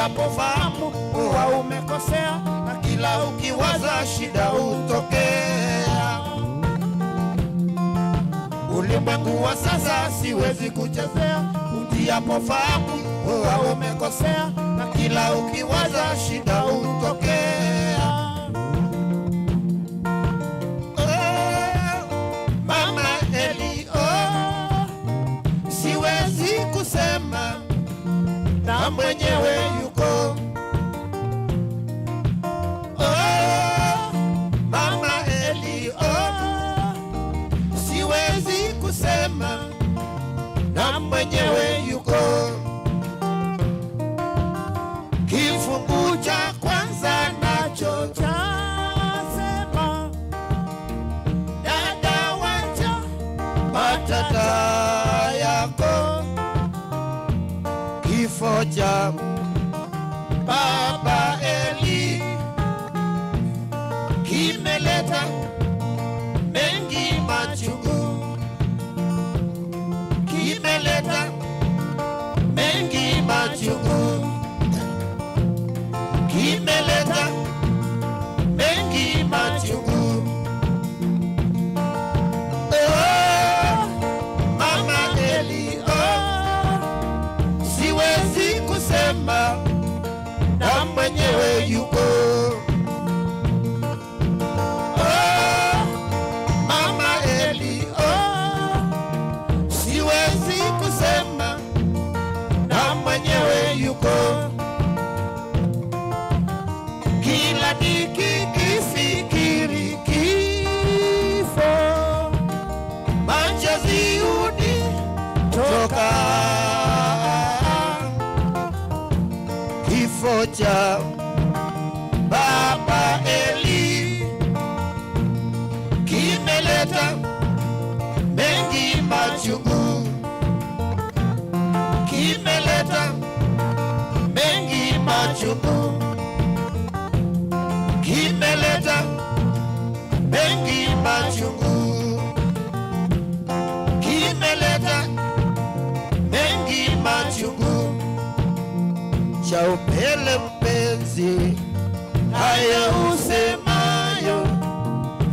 usipofahamu huwa umekosea, na kila ukiwaza shida utokea. Ulimwengu wa sasa siwezi kuchezea, usipofahamu huwa umekosea, na kila ukiwaza shida utokea. Mama Eli, siwezi kusema na mwenyewe yuko. Mama Eli, siwezi kusema na mwenyewe yuko. Kifungu cha kwanza nacho chasema, dada wacha matata yako. Kifo cha Baba Eli kimeleta mengi machungu, kimeleta mengi machungu, kimeleta mengi machungu. Mama Eli, siwezi kusema na mwenyewe yuko. Mama Eli, siwezi kusema na mwenyewe yuko. Kila nikifikiri kifo, machozi hunitoka. Kifo cha Baba Eli kimeleta mengi machungu, kimeleta mengi machungu, kimeleta mengi machungu, kimeleta mengi machungu. Cha upele mpenzi, haya usemayo,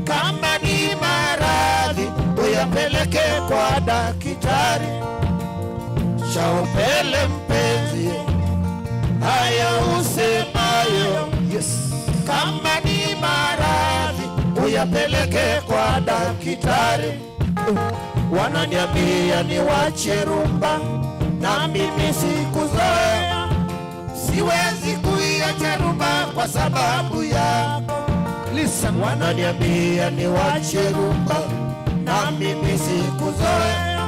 kama ni maradhi uyapeleke kwa daktari. Cha upele mpenzi, haya usemayo, kama ni maradhi uyapeleke kwa daktari. Wananiambia niwache rumba, na mimi sikuzoea. Siwezi kuiacha rumba kwa sababu yako. Listen, wananiambia niwache rumba, na mimi sikuzoea.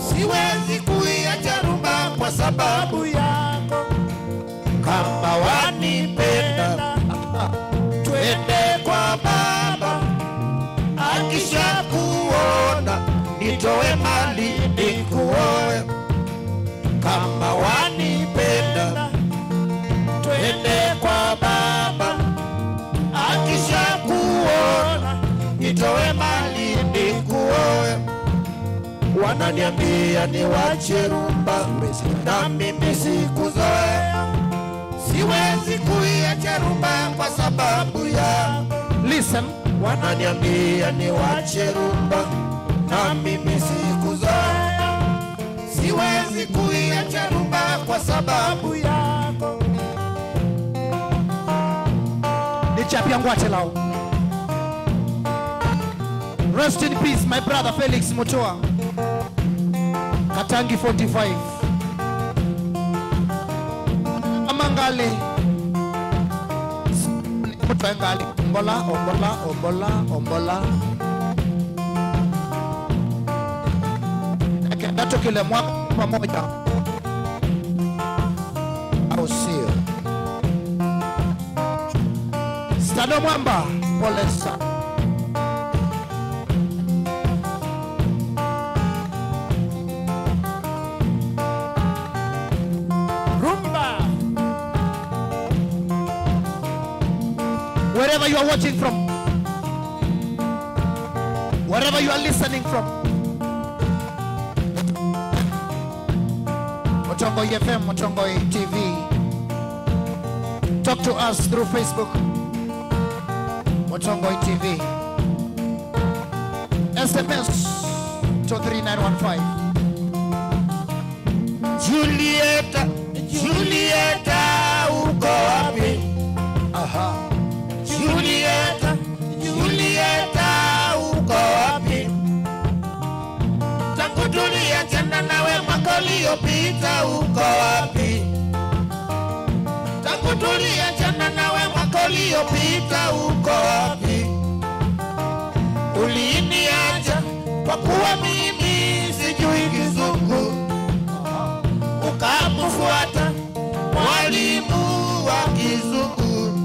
Siwezi kuiacha rumba kwa sababu yako. Kama wanipenda, twende kwa Baba. Akisha kuona, nitoe mali nikuoe. Kama wanipenda, twende kwa Baba. Akisha kuona, nitoe mali nikuoe. Wananiambia niwache rumba, na mimi sikuzoea. Siwezi kuiacha rumba kwa sababu ya. Listen, wananiambia niwache rumba, na mimi sikuzoea. Siwezi kuiacha rumba kwa sababu yako. Nichapia ngwate lao. Rest in peace my brother Felix Mutua, Katangi 45. Amangali Mutangali ombola ombola ombola ombola. Akaenda kile mwaka pamoja. Au sio? Stano Mwamba, pole sana. Wherever you are watching from, wherever you are listening from, Mutongoi FM, Mutongoi TV, Talk to us through Facebook, Motongoi TV. SMS to 3915. Julieta, Julieta, uko wapi? Aha. Julieta, Julieta, uko wapi? Tangu tuliachana nawe mwaka uliopita, uko wapi? Tangu tuliachana nawe mwaka uliopita, uko wapi? Uliniacha kwa kuwa mimi sijui Kizungu, ukamfuata mwalimu wa Kizungu.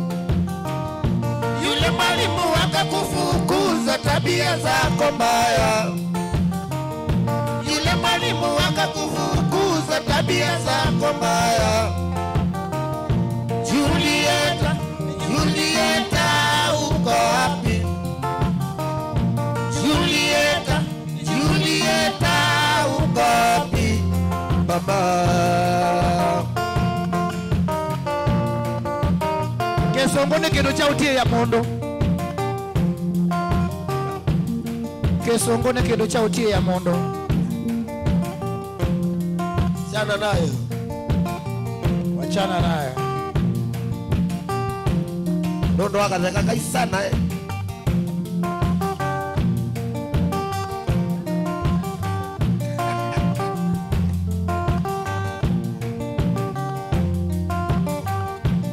Yule mwalimu akakufukuza tabia zako mbaya. Yule mwalimu akakufukuza tabia zako mbaya. Julieta, Julieta, uko wapi? Julieta, Julieta, uko wapi? Baba Kesongone kindu cha utie ya mondo. Kesongone kindu cha utie ya mondo. Chana nayo. Wachana nayo. Ndondo akataka kaisana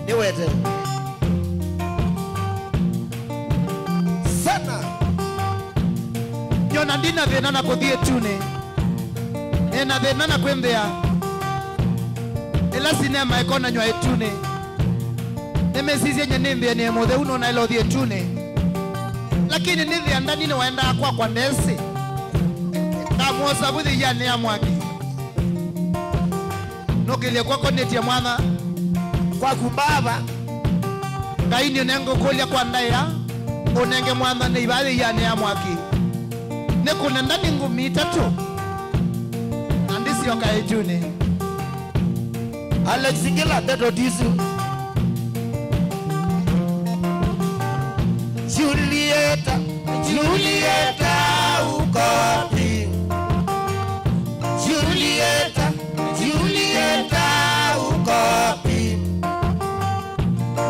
niwete sana. Yona ndina thina na kuthie tune. Ena thina na kwembea. Ela sinema ikona nywa etune. Nemesizi yenye nimbe ni mothe uno na ilo thie tune. Lakini nithi andani ni waenda kwa ndesi. Kamuosa buthi ya ni amwaki. Nokilie kwa konetia mwana Kwa kubaba kaini unengo kulia kwa ndaira. Unenge mwana ni ibali ya ni amwaki. Nekuna ndani ngumi itatu. Andisi yoka etune. Alex Ngila teto disu. Julieta, Julieta, uko wapi? Julieta, Julieta, uko wapi?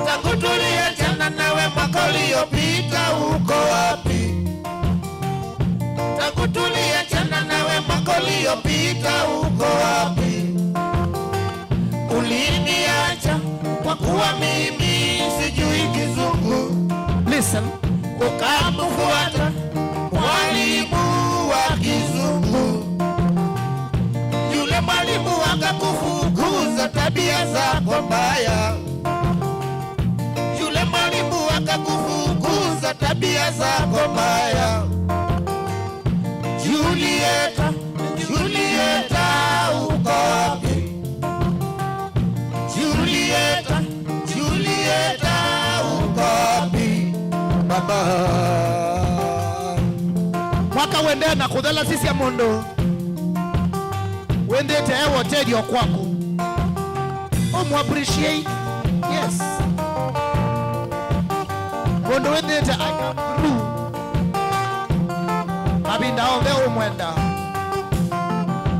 Tangu tuliachana nawe mwaka uliopita, uko wapi? Tangu tuliachana nawe mwaka uliopita, uko wapi? Uliniacha kwa kuwa mimi sijui Kizungu. Listen. Ukamfuata mwalimu wa Kizungu. Yule mwalimu akakufukuza tabia zako mbaya. Yule mwalimu akakufukuza tabia zako mbaya. Julieta, Julieta, uko wapi? Julieta, Julieta, uko wapi? Baba Mwaka wende na kudhala sisi ya mondo. Wende te ewo tedi o kwako. Omu appreciate. Yes. Mondo wende te aka through. Mabinda ove umwenda.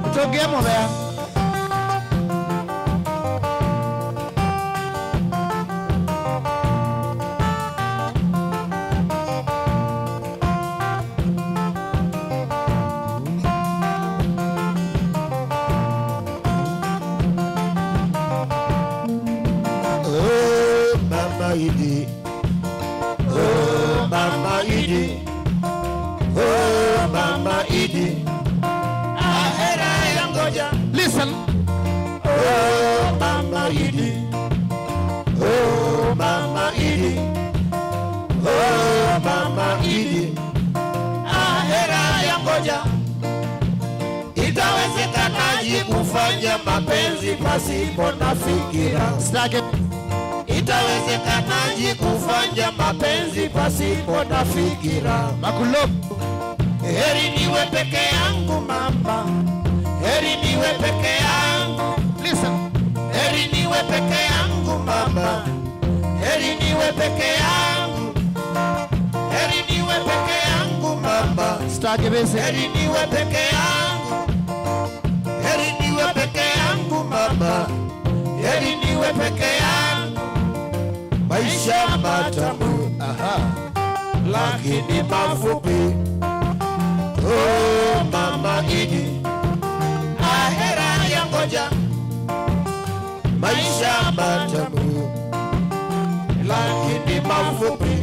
Utoge mo bea. Idi, oh Mama Idi, oh Mama Idi, ahera ya ngoja. Listen. Oh Mama Idi, oh Mama Idi, oh Mama Idi, ahera ya ngoja. Itawezekanaje kufanya mapenzi pasipo na fikira? Itawezekanaje kufanya mapenzi pasipo na fikira? Makulop. Heri niwe peke yangu mama, heri niwe peke yangu. Listen. Heri niwe peke yangu mama, heri niwe peke yangu, heri niwe peke yangu mama, Sitaki bese. heri niwe peke yangu, heri niwe peke yangu mama, heri niwe peke yangu. Maisha matamu Aha. lakini mafupi. Oh mama Idi, ahera ya ngoja. Maisha matamu lakini mafupi.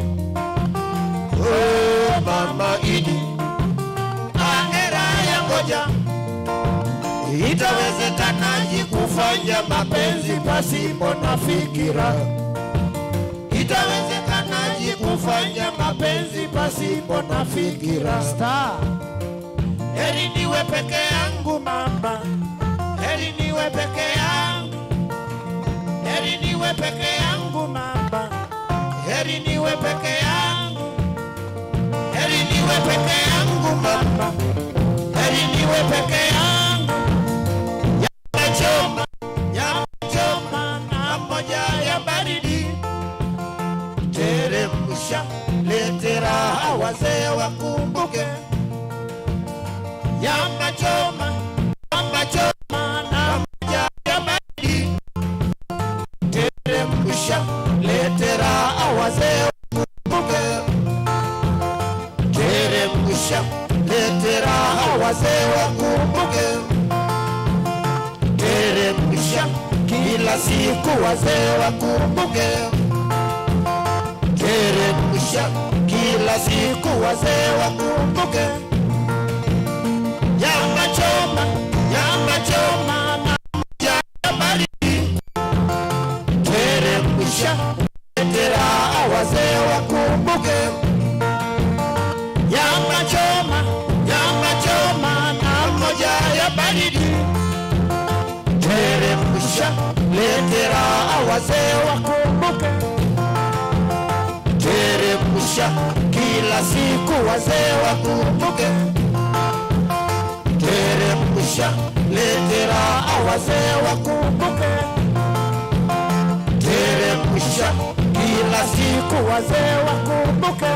Oh mama Idi, ahera ya ngoja. Itawezekanaje kufanya mapenzi pasipo na fikira? Itawezekanaje kufanya mapenzi pasipo na fikira? Star. Heri niwe peke yangu mama, heri niwe peke yangu, heri niwe peke yangu mama, heri niwe peke yangu, heri niwe peke yangu mama, heri niwe peke yangu. Yamechoma na moja ya baridi, teremsha letera wazee wakumbuke. Yamechoma na moja ya baridi, teremsha letera wazee wakumbuke. Teremsha letera wazee wakumbuke. Teremsha kila siku wazee wakumbuke. Teremsha kila siku wazee wakumbuke. Yamechoma na moja ya baridi, teremsha letera wazee wakumbuke. Yamechoma na moja ya baridi, teremsha letera wazee wakumbuke. Teremsha kila siku wazee wakumbuke. Teremsha letera wazee wakumbuke. Teremsha kila siku wazee wakumbuke.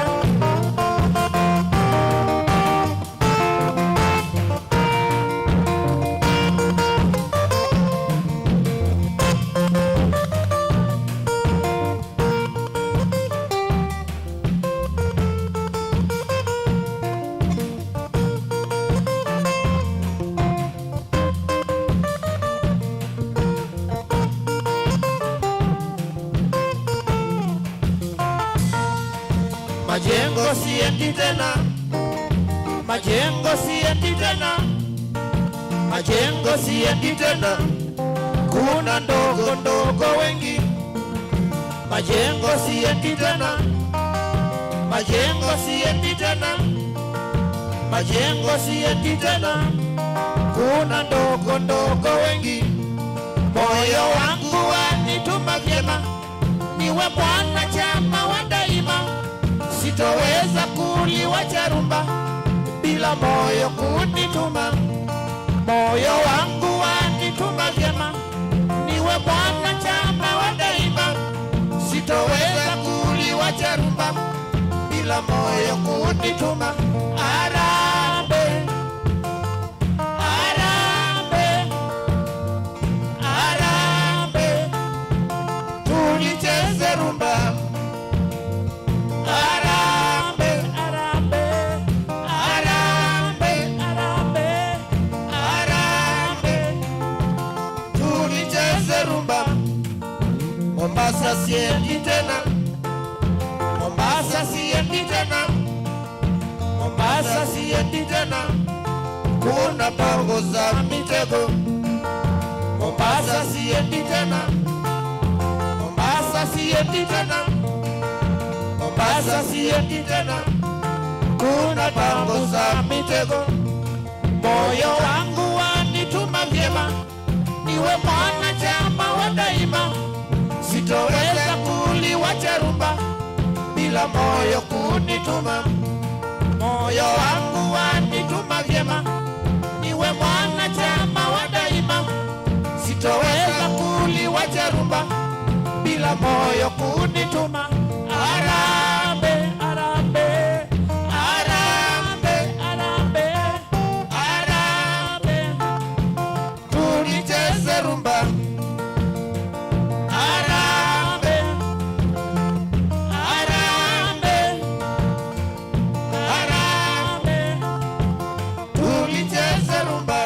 Majengo siendi tena, majengo siendi tena, majengo siendi tena. Kuna ndogo ndogo wengi. Majengo siendi tena, majengo siendi tena, majengo siendi tena. Kuna ndogo ndogo wengi. Moyo wangu wanituma vyema, niwe mwanachama wa daima. Sitoweza kuliwacha rumba bila moyo kunituma. Moyo wangu wanituma vyema, niwe mwanachama wa daima. Sitoweza kuliwacha rumba bila moyo kunituma. Arambe, arambe, arambe, tulicheze rumba. Arambe, arambe, arambe, arambe, arambe, tulicheze rumba. Mombasa siendi tena, Mombasa siendi tena, Mombasa siendi tena. Kuna pango za mitego. Mombasa siendi tena, Mombasa siendi tena, Mombasa siendi tena. Kuna pango za mitego. Moyo wangu wanituma vyema, niwe mwanachama wa daima. Sitoweza kuliwacha rumba bila moyo kunituma. Moyo wangu wanituma vyema, niwe mwanachama wa daima. Sitoweza kuliwacha rumba bila la moyo kunituma. Harambee, harambee, harambee, harambee, harambee, tulicheze rumba. Harambee, harambee, harambee, tulicheze rumba.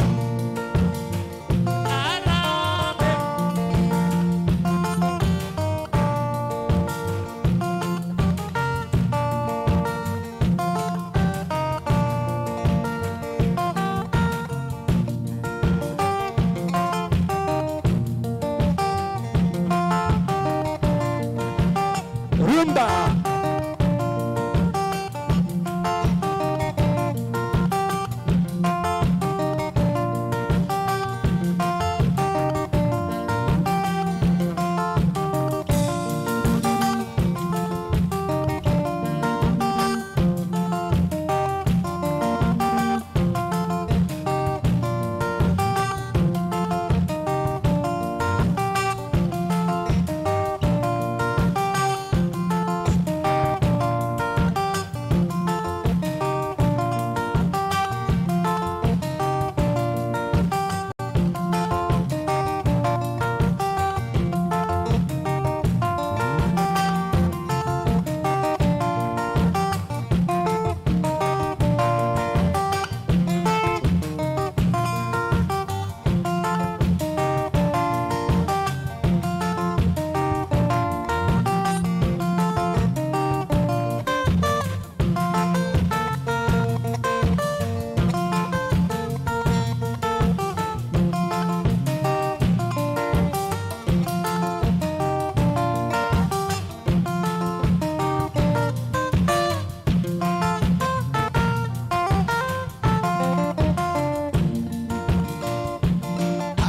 Rumba.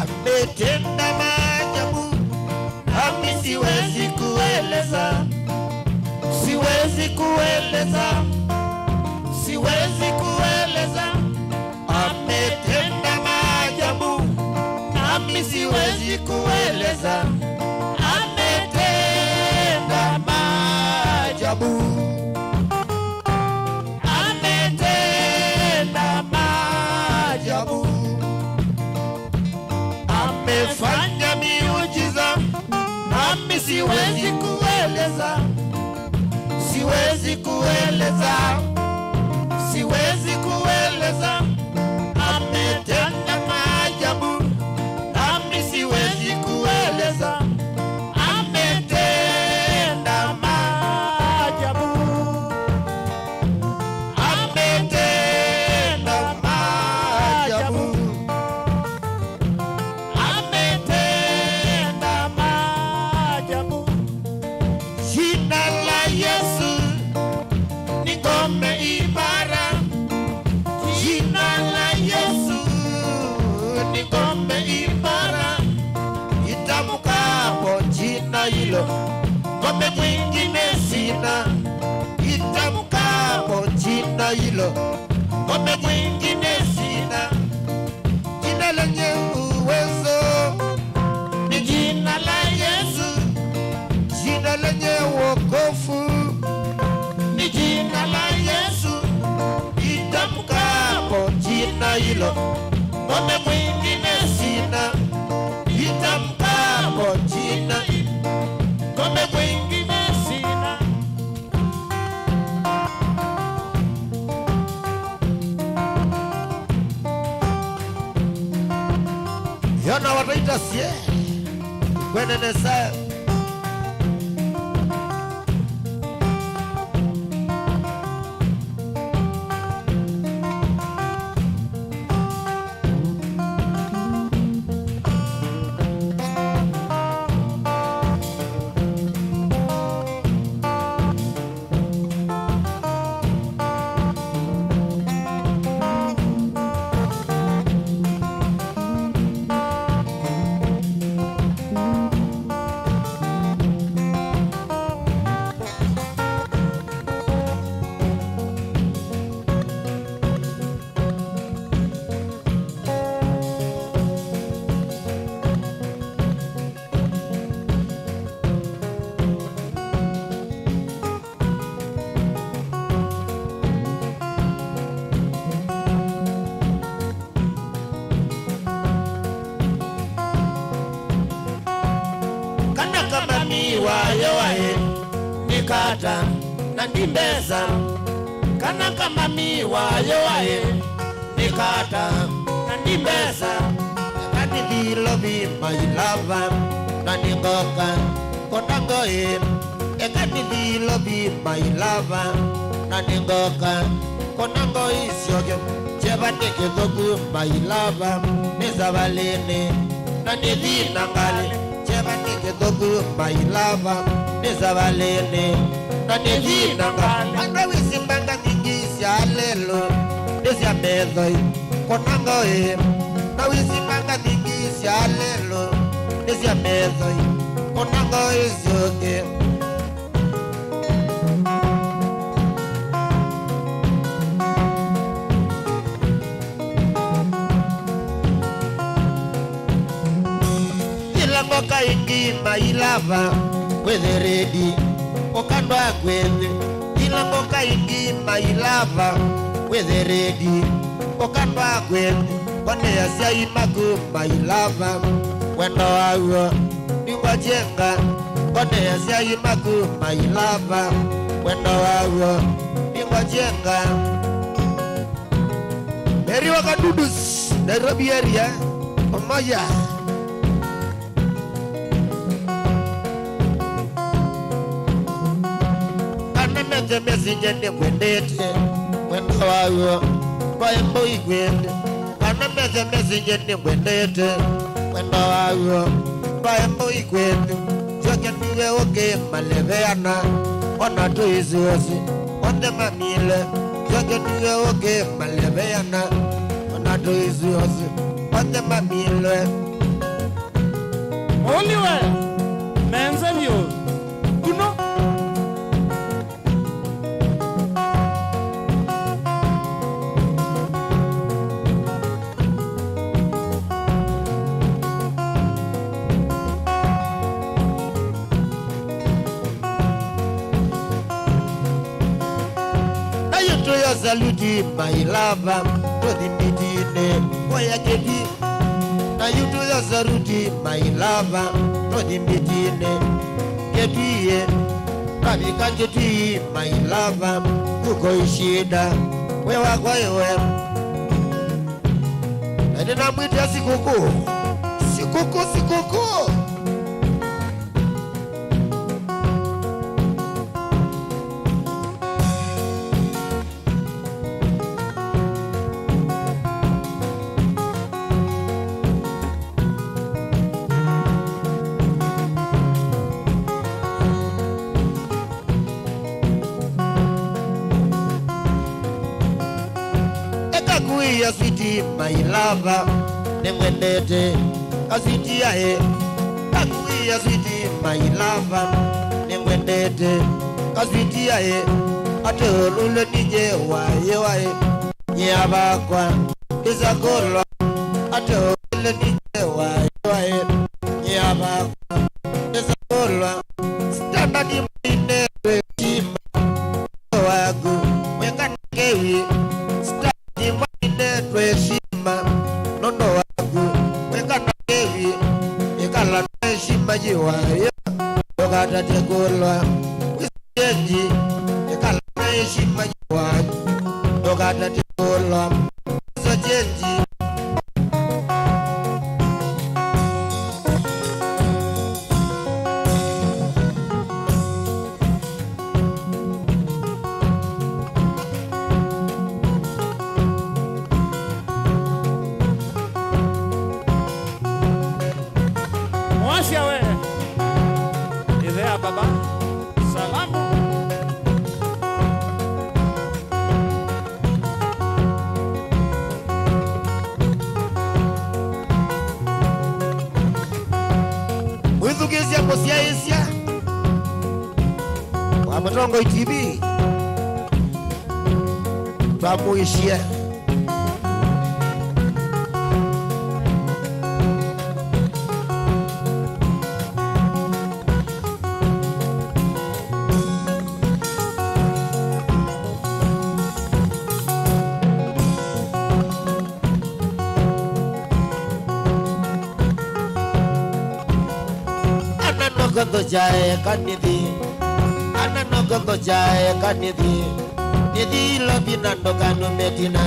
Ametenda maajabu, nami siwezi kueleza, siwezi kueleza, siwezi kueleza. Ametenda maajabu, nami siwezi kueleza. Ametenda maajabu, ametenda maajabu. Amefanya miujiza, nami siwezi kueleza, siwezi kueleza, siwezi kueleza. Ametenda maajabu, nami siwezi kueleza. Ametenda maajabu, ametenda maajabu. Jina la Yesu ni ngome imara. Jina la Yesu ni ngome imara. Itamkapo jina hilo, ngome mwingine sina. Itamkapo jina hilo, ngome mwingine sina. Jina lenye uwezo ni jina la Yesu. Jina lenye wokovu ni jina la Yesu. Itamkapo jina hilo, ngome mwingine sina. Itamkapo jina hilo, ngome mwingine sina. Yona wataita sie kwenenesa. nikata na ndimbeza kana kama miwayo wae nikata na ndimbeza kati vilo vima ilava na ningoka kondango ekati vilo vima ilava na ningoka kondango isyoge chebate kidogu mailava nizabalene na nidina ngale chebate kidogu mailava nizabalene na nidina ngale anda wisimbanga nyingi alelo nizya medhoi konango na wisimbanga nyingi alelo nizya medhoi konango isyoge Moka ingi mailava wethe ready okando agwethe ila moka ingi mailava wethe ready okando agwethe kone asia imaku mailava wendo awo niwajenga kone asia imaku mailava wendo awo niwajenga Meri wakadudus Nairobi area Omoya Mesinjende kwendete wendo wawo kwaembo igwende kana mesinjende kwendete wendo wawo kwaembo igwende joke niwe oke maleveana ona tu izuosi onde mamile joke niwe oke maleveana ona tu izuosi onde mamile only way menza mio kuno Saluti my lava to the midine Oya kedi na you do your saluti my lava to the midine Kediye Kami kanjeti my lava Kuko ishida Wewa kwa yewe Nina mwiti ya sikuku Sikuku ya sweetie my lover nemwendete kasiti yae kakui ya sweetie my lover nemwendete kasiti yae atolule nije wae nyabakwa izakolo atolule nije wae nyabakwa izakolo standard mine rechima wagu wekangewi Shima nono wagu weka na kevi ikala na shima jiwa yokata tegolwa wisenji ikala na shima jiwa yokata tegolwa wisenji baba salamu Wizugizia kosia isia wa Mtongo TV twamuishia Gondo jae kanidi ana no kongo jae kanithi nithi lobinando kanu metina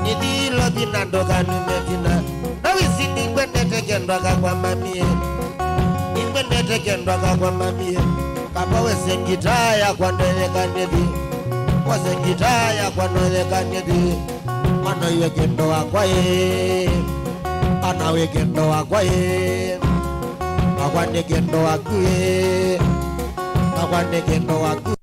nithi lobinando kanu metina na wisi ningwendete kendwa kwa mamie ningwendete kendwa kwa mamie kapa wese ngitaya kwa nele kanithi wese ngitaya kwa nele kanithi mana iwe kendo wakwae ana we kendo wakwae akwane kendo wakwe akwane kendo wakwe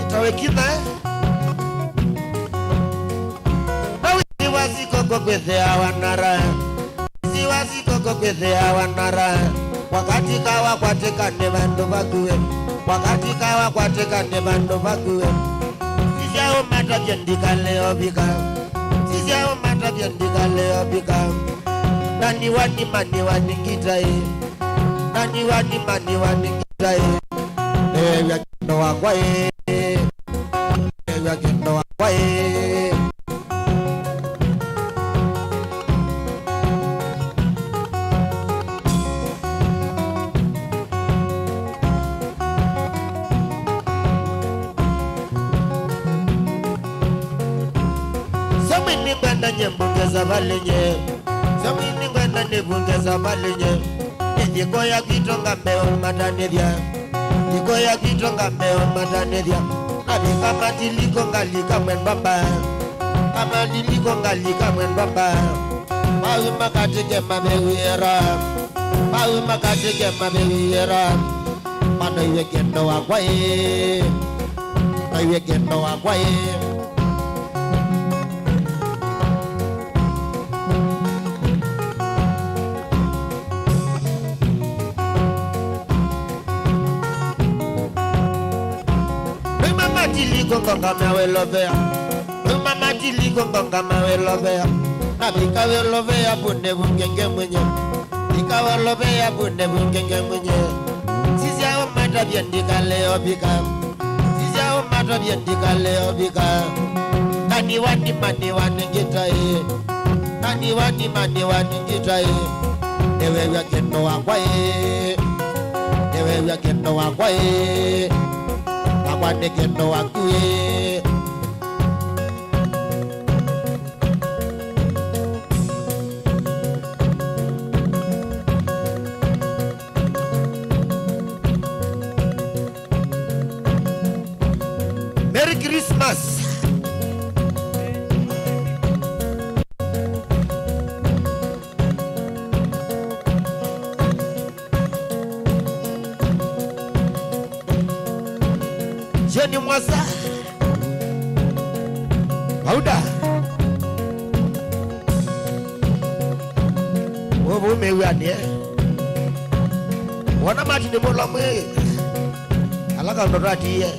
itawe kina nawe siwasi koko kwethea wanara siwasi koko kwethea wanara wakati kawa kwatekane bandu bakuwe wakati kawa kwatekane bandu bakuwe sijao mata byandika leo bika sijao mata byandika leo bika nani wani mani wani ngitai nani wani mani wani ngitai ewa kendo wakwae ewa kendo wakwae Samini ngwenda nyembungeza balenye Samini ngwenda nebungeza balenye Niko ya kitonga meo matanevya Niko ya kitonga meo matanevya Nani kama tiliko ngalika mwen baba Kama tiliko ngalika mwen baba Mawi makatike mabewira Mawi makatike mabewira Mana iwe kendo wakwae Na iwe kendo wakwae Konga mawe lovea mama tili konga mawe lovea na bikawe lovea bunde bungenge mwenye bikawe lovea bunde bungenge mwenye sisi hao mata byandika leo bika sisi hao mata byandika leo bika nani wani mani wani ngitai nani wani mani wani ngitai ewe ya kendo wakwae ewe ya kendo wakwae wakwane kendo wakwe Merry Christmas. Jenny Mwasa Auda Wobo mewe anie Wana mati ni mola mwe Alaka ndorati ye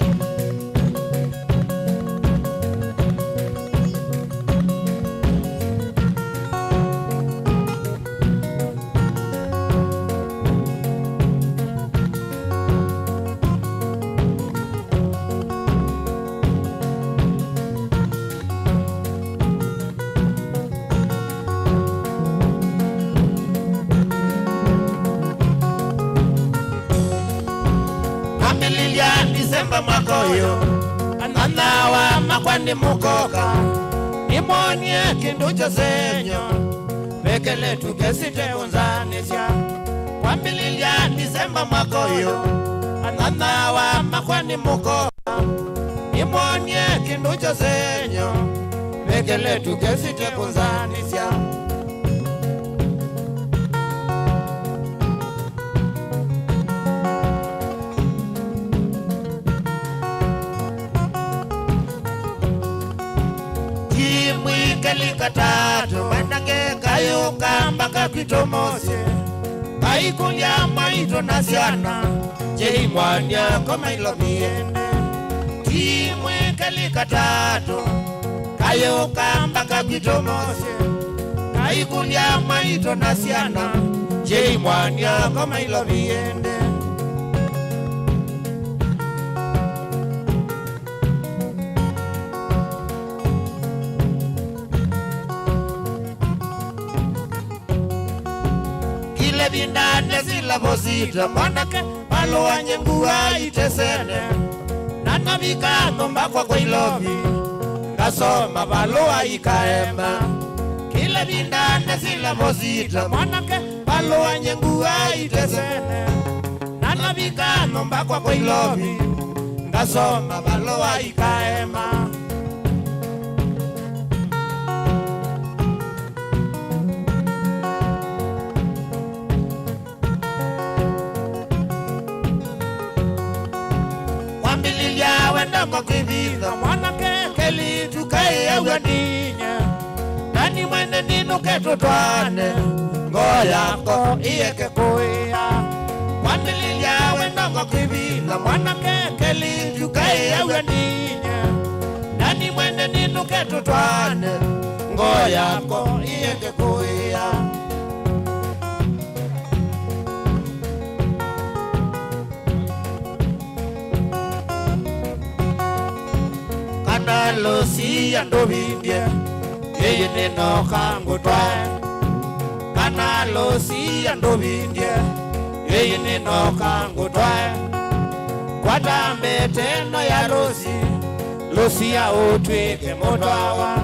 Disemba makoyo Ananawa makwani mukoka Nimonie kinducho senyo Bekele tukesite unzanisya Wambililia Disemba makoyo Ananawa makwani mukoka Nimonie kinducho senyo Bekele tukesite unzanisya Katatu mandange kayo kambaka kwitomose Kaikulia maito nasiana Jei mwanya koma ilobiende Kimwe kali katatu Kayo kambaka kwitomose Kaikulia maito nasiana Jei mwanya koma ilobiende kile vindane zila vosita mwanake palo wanye nguwa itesene nana vikano mbakwa kwa ilovi ngasoma palo ikaema kile vindane zila vosita mwanake palo wanye nguwa itesene nana vikano mbakwa kwa ilovi ngasoma palo ikaema kwa kivitha mwanake keli tukaye ugadinya nani mwene ninu ketutwane ngoyako iyeke kuya kwamililia wenda kwa kivitha mwanake keli tukaye ugadinya nani mwene ninu ketutwane ngoyako iyeke kuya Losi ando vindie yeye neno kangu twae kana losi ando vindie yeye neno kangu twae kwata mbeteno ya losi ya utwike motwawa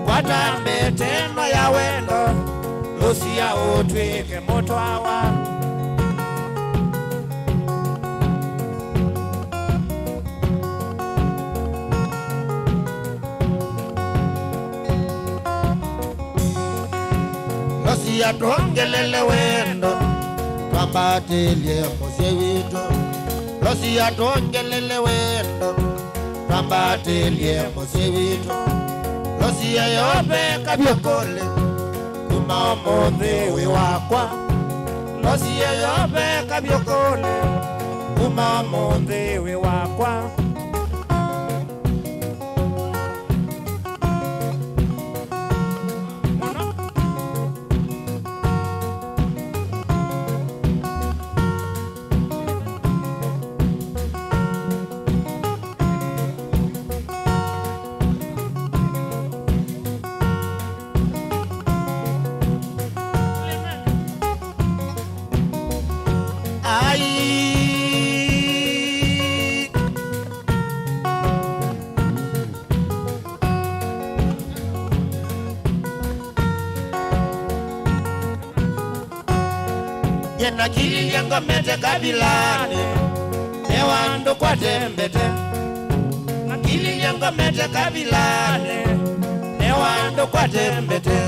kwata mbeteno ya wendo losi ya utwike motwawa ya tuongelele wendo twambatilie mose wito losi ya tuongelele wendo twambatilie mose wito losi ya yope kabyokole kuma omondewe wakwa losi ya yope kabyokole kuma omondewe wakwa na kili yango mete kabilane ewando kwa tembete na kili yango mete kabilane ewando kwa tembete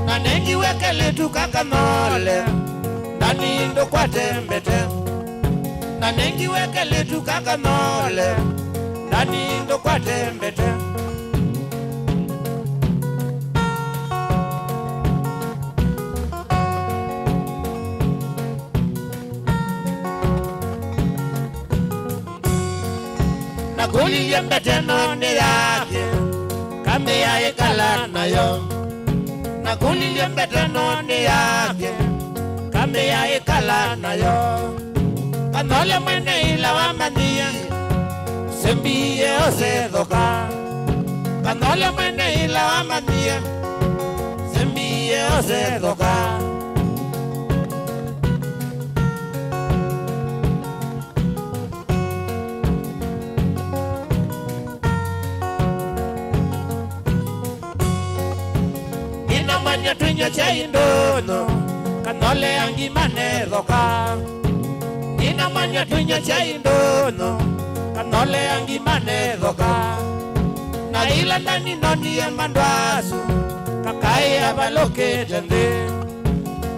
na nengi wekele tukakanole ndani ndo kwa tembete na nengi wekele tukakanole ndani ndo kwa tembete Kuli yembete none yake kambe ya ikala nayo na kuli yembete none yake kambe ya ikala nayo kanole mwene ila wa mandia sembiye osedoka kanole mwene ila wa mandia sembiye osedoka manya tunya chaindono kanole angi manedoka ina manya tunya chaindono kanole angi manedoka na ila ndani noni ya mandwasu kakai abaloke tende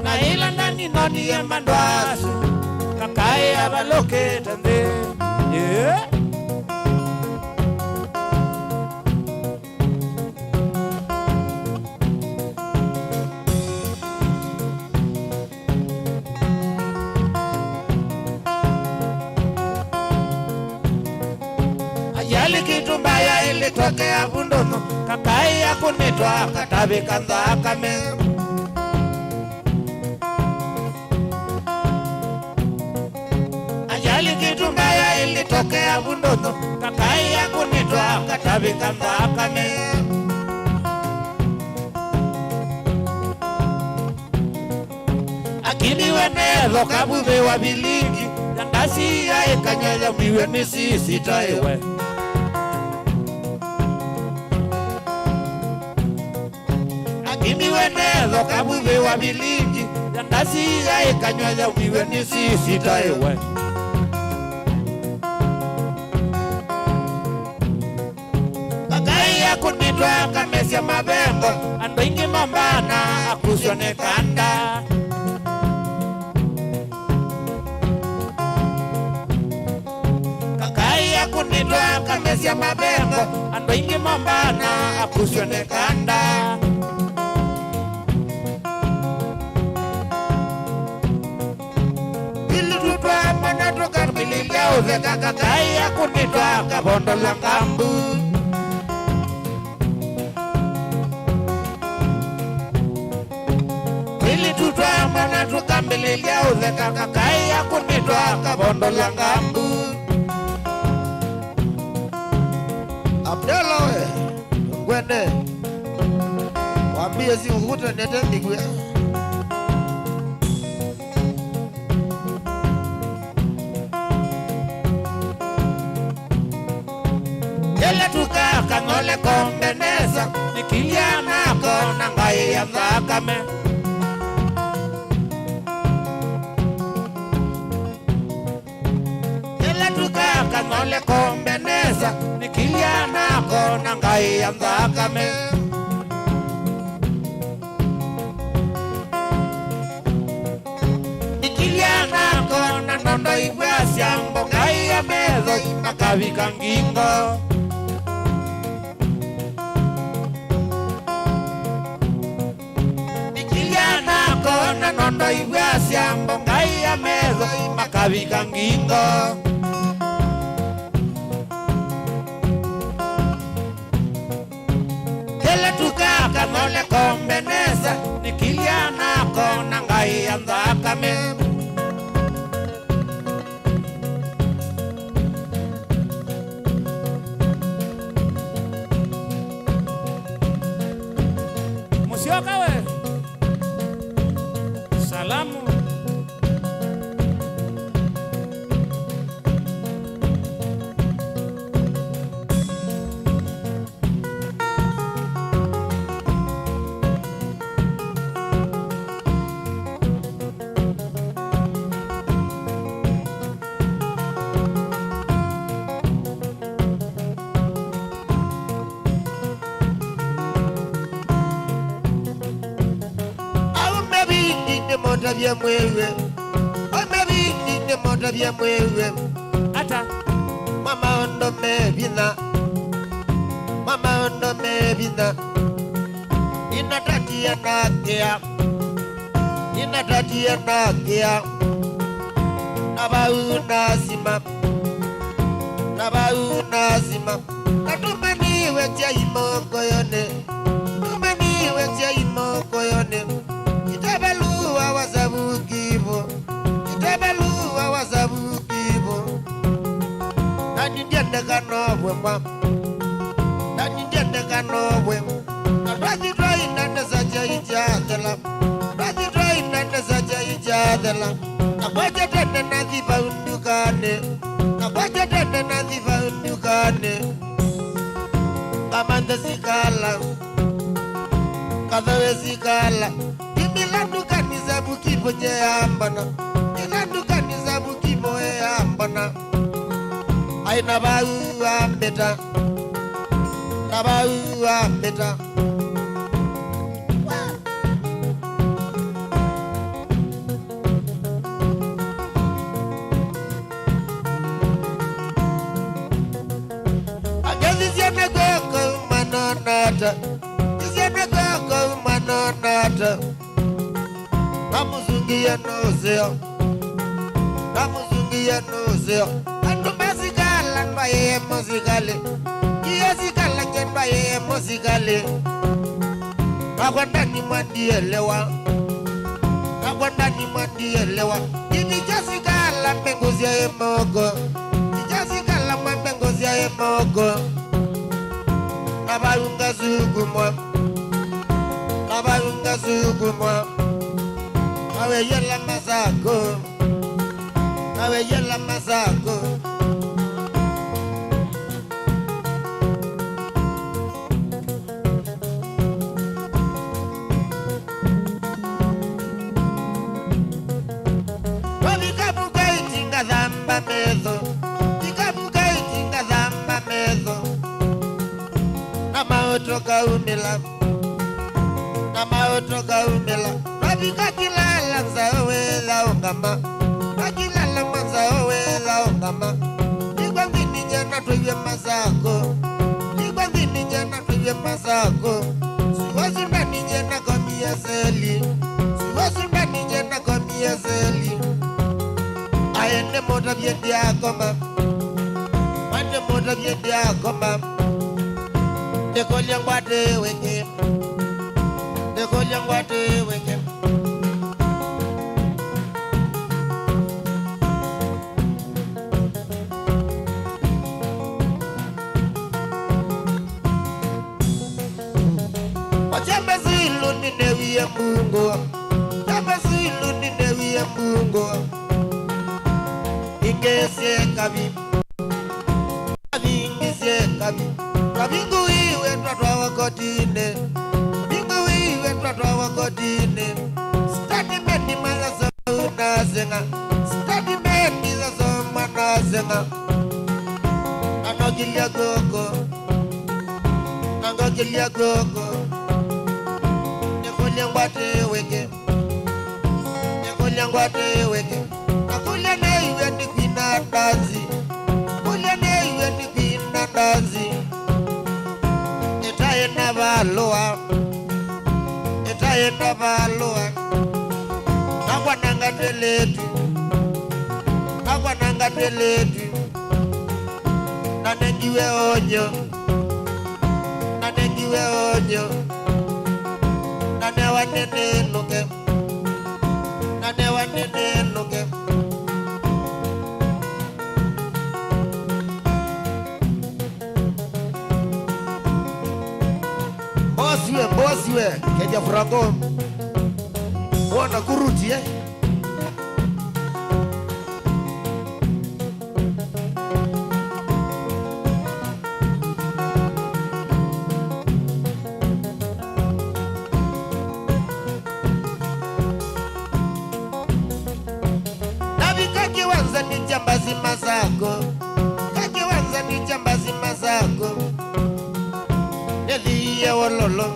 na ila ndani noni ya mandwasu kakai abaloke tende yeah. Kitu mbaya ilitokea Bundono kakai ya kunitwa katabi kanza kame ajali kitu mbaya ilitokea Bundono kakai ya kunitwa katabi kanza kame lakini wenezo kabuve wa bilingi yandasi ya ekanyaya miwe misisi taewe lakini wenezo kabuve wa bilingi yandasi ya ekanyaya miwe misisi taewe kakaya kunitwa kamesya mabengo ando ingi mambana akusione kanda kakaya kunitwa kamesya mabengo ando ingi mambana akusione kanda ili tutwa mana tukambililia uveka kakaya kunitwa kabondo la ngambu tutwamana tukambililia uveka kakaya kunitwa kabondo la ngambu Abdalla we ngwende wambie si ukuta nete ndigwe Yele tukaka ngole kombeneza nikilia nako nangai ya dhakame Kanole kombeneza nikilia nako nangai ya dhakame nikilia nako na nondo ibwasya mbongai ya mezo makavika ngingo nikilia nako na nondo ibwasya mbongai ya mezo makavika ngingo tukaka ngole kombeneza nikilia nako nangai ya dhakame Musioka we salamu Monda vya mwewe Omebini ne monda vya mwewe Ata Mama ondo mebina Mama ondo mebina Inatati ya nakea Inatati ya nakea Nabau nasima Nabau nasima Natumaniwe tia imoko yone Tumaniwe tia imoko yone Itabeluwa wazabukivo Itabeluwa wazabukivo Nani ndiende kanobwe mwa Nani ndiende kanobwe Nadi droi nande sacha ijadela Nadi droi nande sacha ijadela Nakwaja tende nadhifa undukane Nakwaja tende nadhifa undukane Kamanda sikala Kadhawe sikala Imilanduka nizabu kipo je ambana Ilanduka nizabu kipo ambana Aina bau ambeta Nabau ambeta Agezi siene goko manonata Siene goko manonata Namuzungia nozeo Namuzungia nozeo Andu masikala nbaye musikale Iyo sikala nbaye musikale Nakwandani mandielewa Nakwandani mandielewa Ini jasikala mbengozia emogo Jasikala mbengozia emogo Nabayunga sukumwa Nabayunga sukumwa nawe yela masako, nawe yela masako. Wabikabuka itinga dhamba mezo, ikabuka itinga dhamba mezo. Nama otoka umela, nama otoka umela. Wabika kilala zawela ongama, wakilala mazawela ongama. Igwa ngini njana tuwe mazako, igwa ngini njana tuwe mazako. Siwazunda ni njana komia seli, siwazunda ni njana komia seli. Aende moda biendi akoma, ande moda biendi akoma. Dekolya ngwate weke, dekolya ngwate weke. Wachamba zilu ninewiye Mungu, chamba zilu ninewiye Mungu. Ingesie kabi, ingesie kabi. Kabingu iwe twatwa wakotine, bingu iwe twatwa wakotine. Stadi meni malazo unazenga, stadi meni lazo manazenga. Nanogilia gogo, nangogilia gogo. Nekolia ngwate weke, nekolia ngwate weke. Nakulia na iwe ni kwina dazi, kulia na iwe ni kwina dazi. Etaenda baloa, etaenda baloa. Nakwa nanga teletu, nakwa nanga teletu. Nanengiwe onyo, nanengiwe onyo. Nanewa nene nuke, nanewa nene nuke. Bosiwe, keja frango. Wana kuruti Nabi kaki wanza ni jambazi mazako, kaki wanza ni jambazi mazako. Nediye wololo,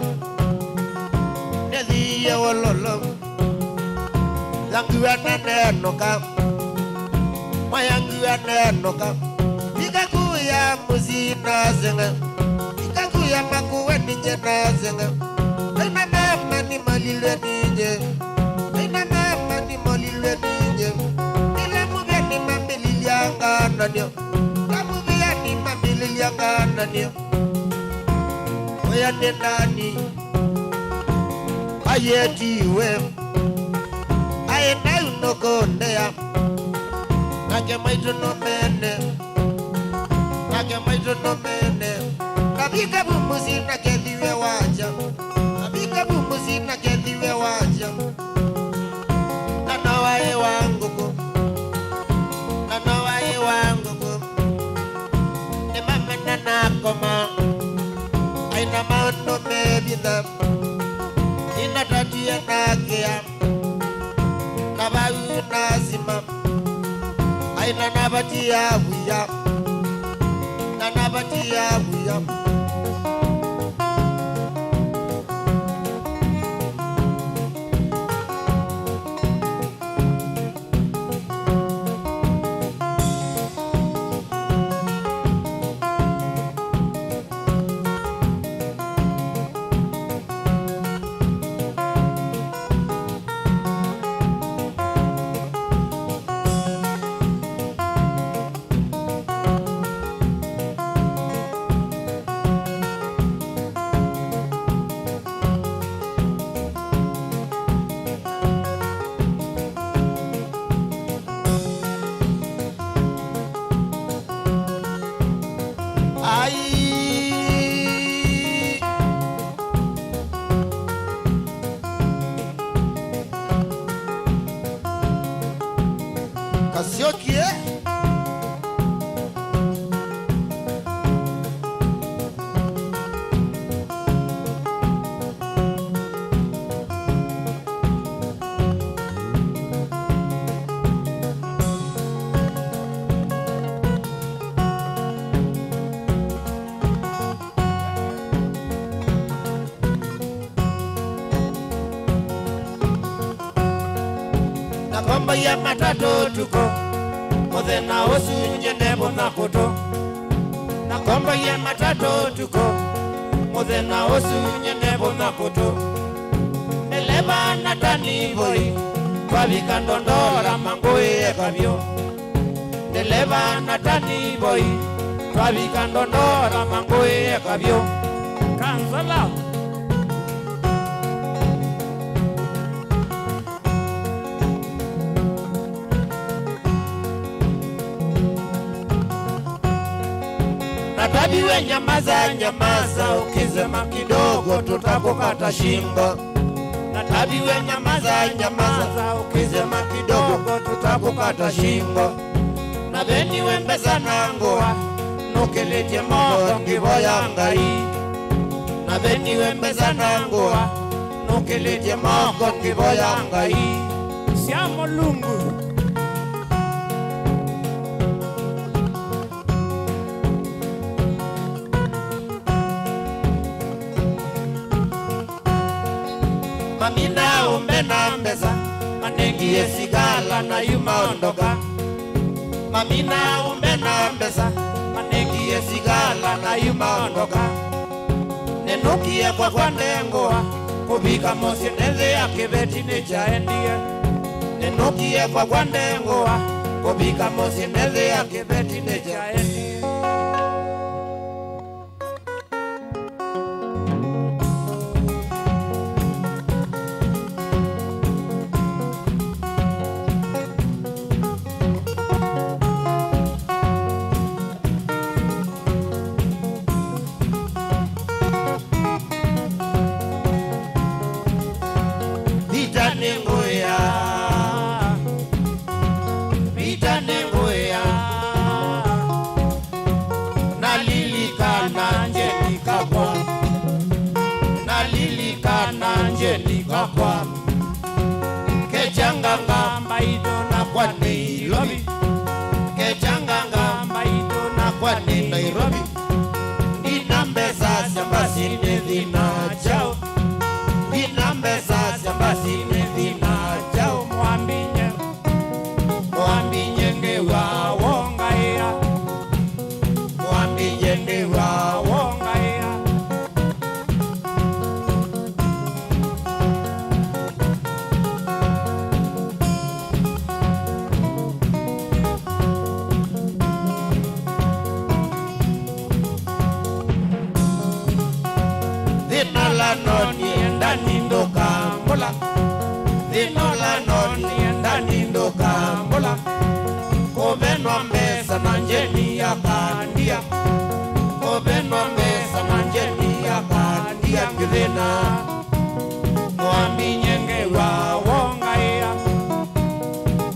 nediye wololo. Langu anene noka, mayangu anene noka. Nikakuya muzina zenga, nikakuya makuwe ninje na zenga. Aina mama ni malilwe ninje, aina mama ni malilwe ninje. Ila mubya ni mambili yanga nanyo, la mubya ni mambili yanga nanyo. Oya nendani, ayetiwe, ayena unokondea. Nake maitu no mene, nake maitu no mene. Nabika bumbuzi na kethiwe waja, nabika bumbuzi na kethiwe waja. Nanawae wanguko, nanawae wanguko. Ni mama nanakoma, aina maono mebina. Ina tatia nakea, nabayu nazima. Aina nabatia buya, nanabatia buya. Kasiokie Komba ya matatu tuko Muthena usu nyene na kuto Na komba ya matatu tuko Muthena usu nyene na kuto Neleba na tani boy Kwabika ndondora mangui ekabyo Neleba na tani boy Kwabika ndondora mangui ekabyo Kansala Natabiwe nyamaza nyamaza ukisema kidogo tutakukata shingo Natabiwe nyamaza nyamaza ukisema kidogo tutakukata shingo Na beni wembeza nangoa nukiletie mogo ngiboya ngai Na beni wembeza nangoa nukiletie mogo ngiboya ngai Siamo lungu Mamina umbena mbeza Manengi esigala na yuma ondoka Mamina umbena mbeza Manengi esigala na yuma ondoka Nenukie kwa ndengoa Kubika mosi neze ya kibeti nechaendie Nenukie kwa ndengoa Kubika mosi neze ya kibeti nechaendie Kwa Kechanga ngamba ito na kwa Nairobi Kechanga ngamba ito na kwa Nairobi Ninambeza sambasi nedina chao Ninambeza sambasi nedina chao Mwambinye ngewa wonga ea Mwambinye ngewa wonga ea Dinola noni enda nindo kambola Dinola noni enda nindo kambola Kobenwa mbesa na njeni ya kandia Kobenwa mbesa na njeni ya kandia Ngidhina Mwambi nyenge wa wonga ea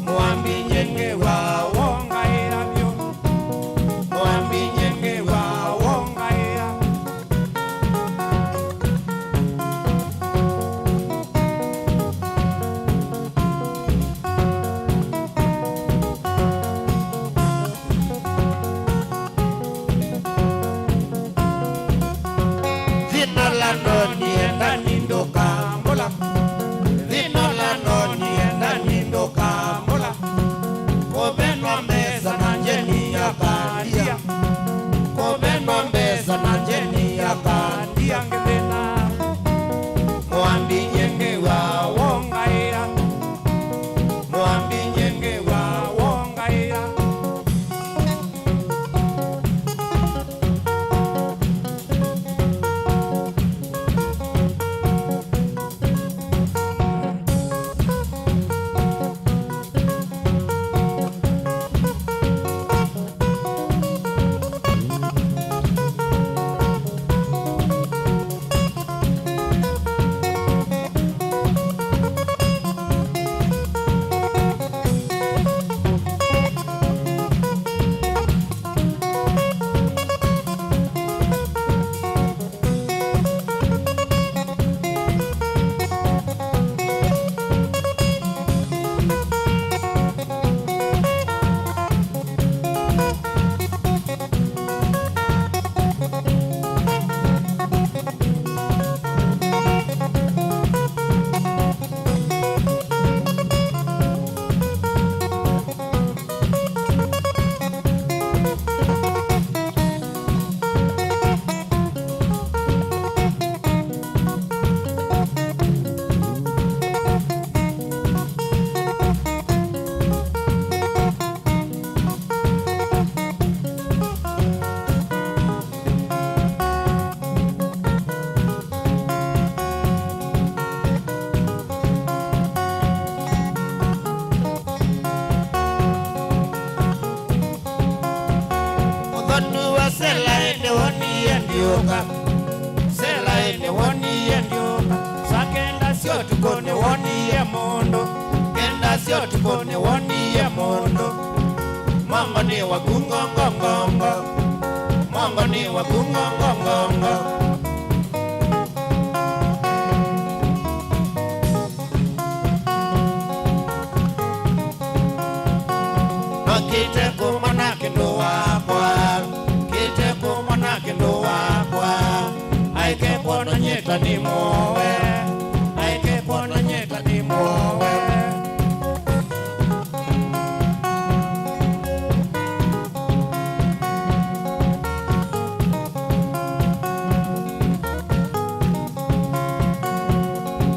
Mwambi nyenge wa wonga ea vyo Mwambi nyenge wa wonga ea Dinola noni enda sela ene woni endioka sela ene woni endioka sakenda sio tukone woni ya mondo kenda sio tukone woni ya mondo Mongo ni wakungongongongo Mongo ni wakungongongongo Kite kumana kendo wakwa Kite kumana kendo wakwa Aike pona nyeka ni mowe Aike pona nyeka ni mowe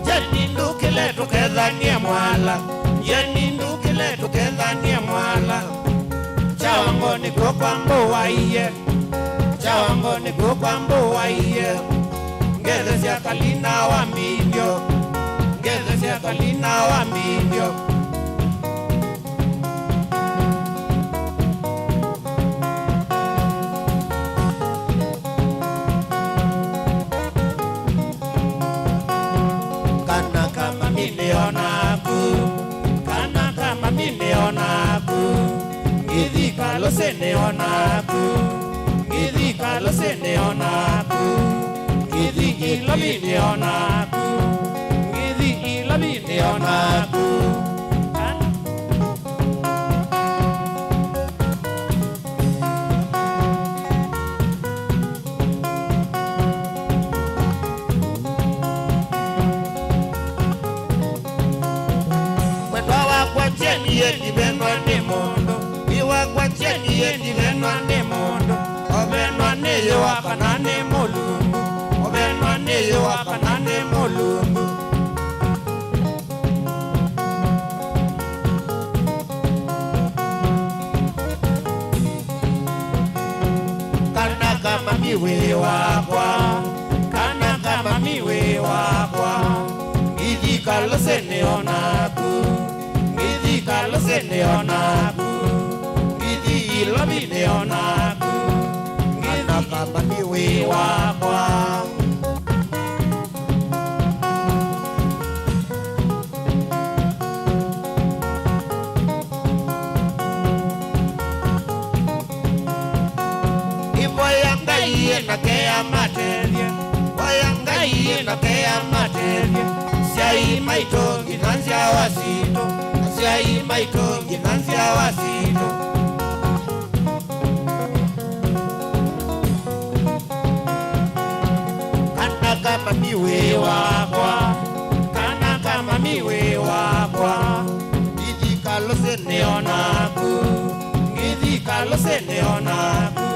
Jenindu kile tukethania mwala Jenindu kile tukethania mwala Chawango ni kukwambo waiye Chawango ni kukwambo waiye Ngeze siya kalina wa mbibyo Ngeze siya kalina wa mbibyo Kana kama mineonaku Kana kama mineonaku Ngidhika lo sene onaku Ngidhika lo sene onaku Ngidhiki lo bine onaku Ngidhiki lo bine onaku Mwendo wakwa cheni yedi benwa ni mondo Iwakwa cheni yedi benwa ni mondo Obenwa ni yuwaka nani mulungu Obenwa ni yuwaka nani mulungu Kana kama miwe wakwa Kana kama miwe wakwa Ngidhika lo sene onaku Ngidhika lo sene onaku Ngidhi lo bine onaku Ngidhi kama miwe wakwa Iboyanga iye na kea materie Boyanga iye na kea materie Siai maitongi nansia wasito Siai maitongi nansia wasito Kana kama miwe wakwa Kana kama miwe wakwa Ngidhika lo sene onaku Ngidhika lo sene onaku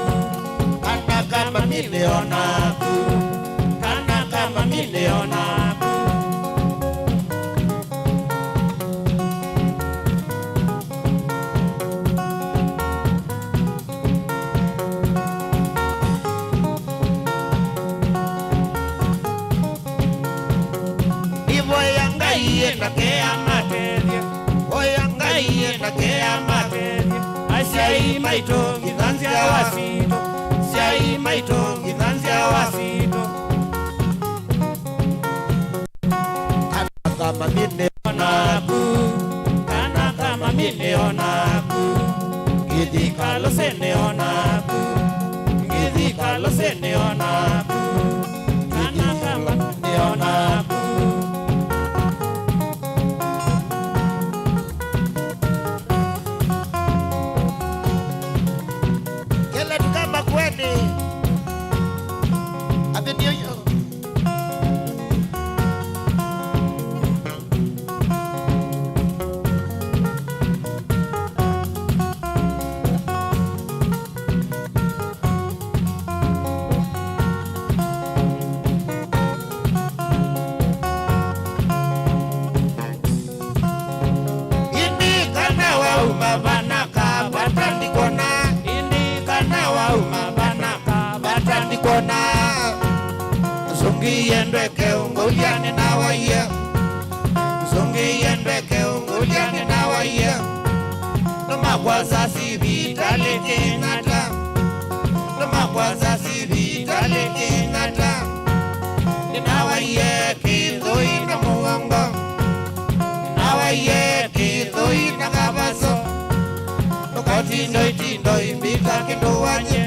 Kana kama mine onaku Kana kama mine onaku Iboyanga iye na kea materie Boyanga iye na kea materie Asiai maitongi nansia wasito Siai maitongi nansia wasito Kana kama mine onaku Kana kama mine onaku Ngidhika lo sene onaku Ngidhika lo sene onaku Kana kama mine onaku Kele tukamba kweni Abenio yo Indi kana wa umabanaka batandikona Indi kana wa umabanaka batandikona Sungi yendweke unguliani na waye Sungi yendweke unguliani na waye Numa kwa sasi vitale kengata Numa kwanza sivitali king'ata ninawaye kithoi na mugongo ninawaye kithoi na kabaso Kotindo imbika kindu wanye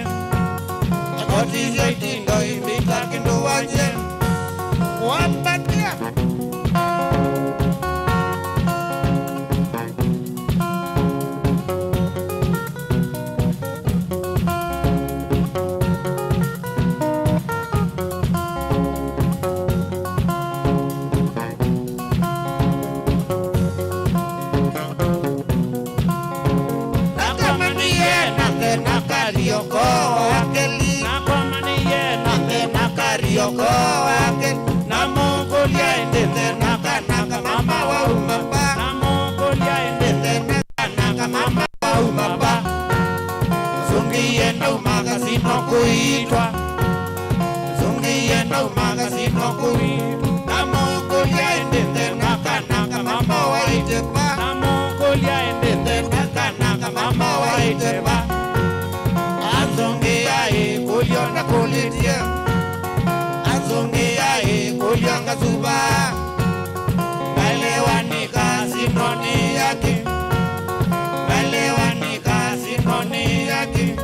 Kotindo imbika kindu wanye Wapatia Yoko akeli Yoko akeli na Mongolia endete naka mama wa umapa na Mongolia endete naka mama wa umapa Zungi yenda umagazino kuitwa Zungi yenda umagazino kuitwa na Mongolia endete naka mama wa itepa na Mongolia endete naka mama wa itepa Kuliona kulitia Azungia kulianga zuba Galewani kasinoni yake Galewani kasinoni yake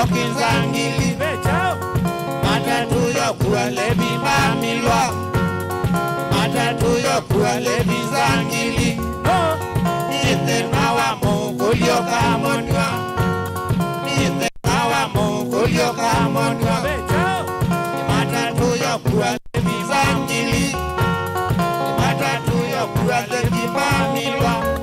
Kinzangili matatu yokuwa lebi mamilwa matatu yokuwa lebi zangili Ite nawa Mongolio kamonwa Ite nawa Mongolio kamonwa matatu yokuwa lebi zangili matatu yokuwa lebi mamilwa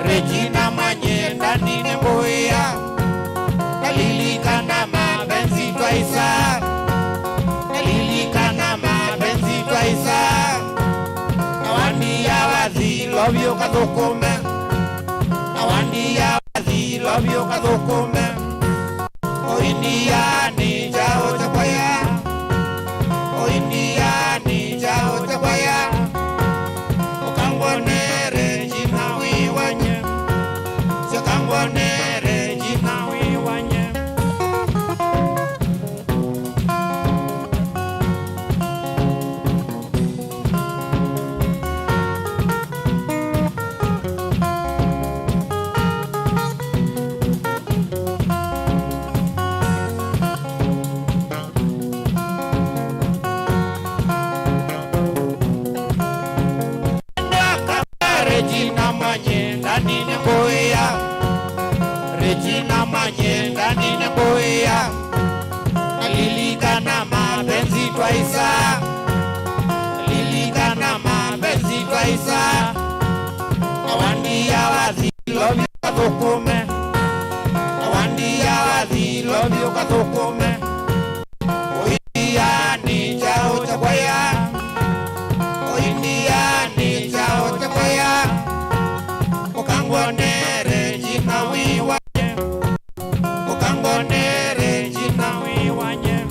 Regina Manyenda nine boya Nalilikana mabenzi twaisa Nalilikana mabenzi twaisa Nawandi ya wazi lovyo kathokome Nawandi ya wazi lovyo kathokome Oindia ni jao chakwaya Oindia ni jao chakwaya Okangone Regina wiwanye Sekangone Regina wiwanye Regina Manyenda nine boya Regina Manyenda nine boya Nalilikana mabenzi twaisa Nalilikana mabenzi twaisa Nawandi ya wazi lovyo kathokome Nawandi ya wazi lovyo kathokome Oindia ni jao chakwaya Oindia ni jao chakwaya Okangone Regina wiwanye Okangone Regina wiwanye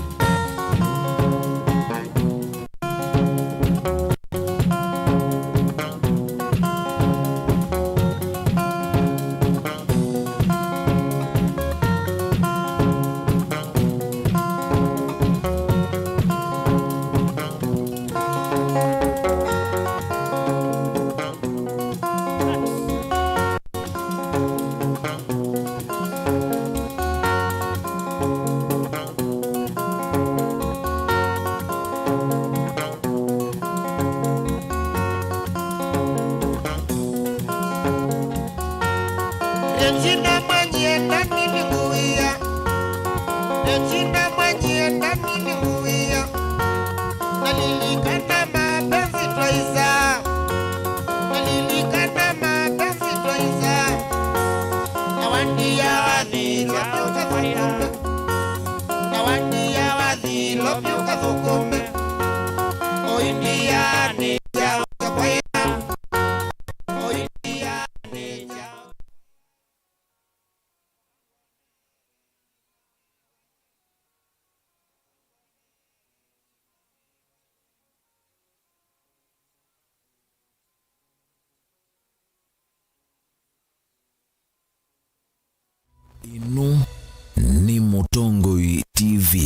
Nechinda mwenye ndani nimuia nalilikana mapenzi twaiza nalilikana mapenzi twaiza nawandia wadhilo piukazukume nawandia wadhilo piukazukume oindiani jao kakwaya oindiani jao. Ino ni Mutongoi TV.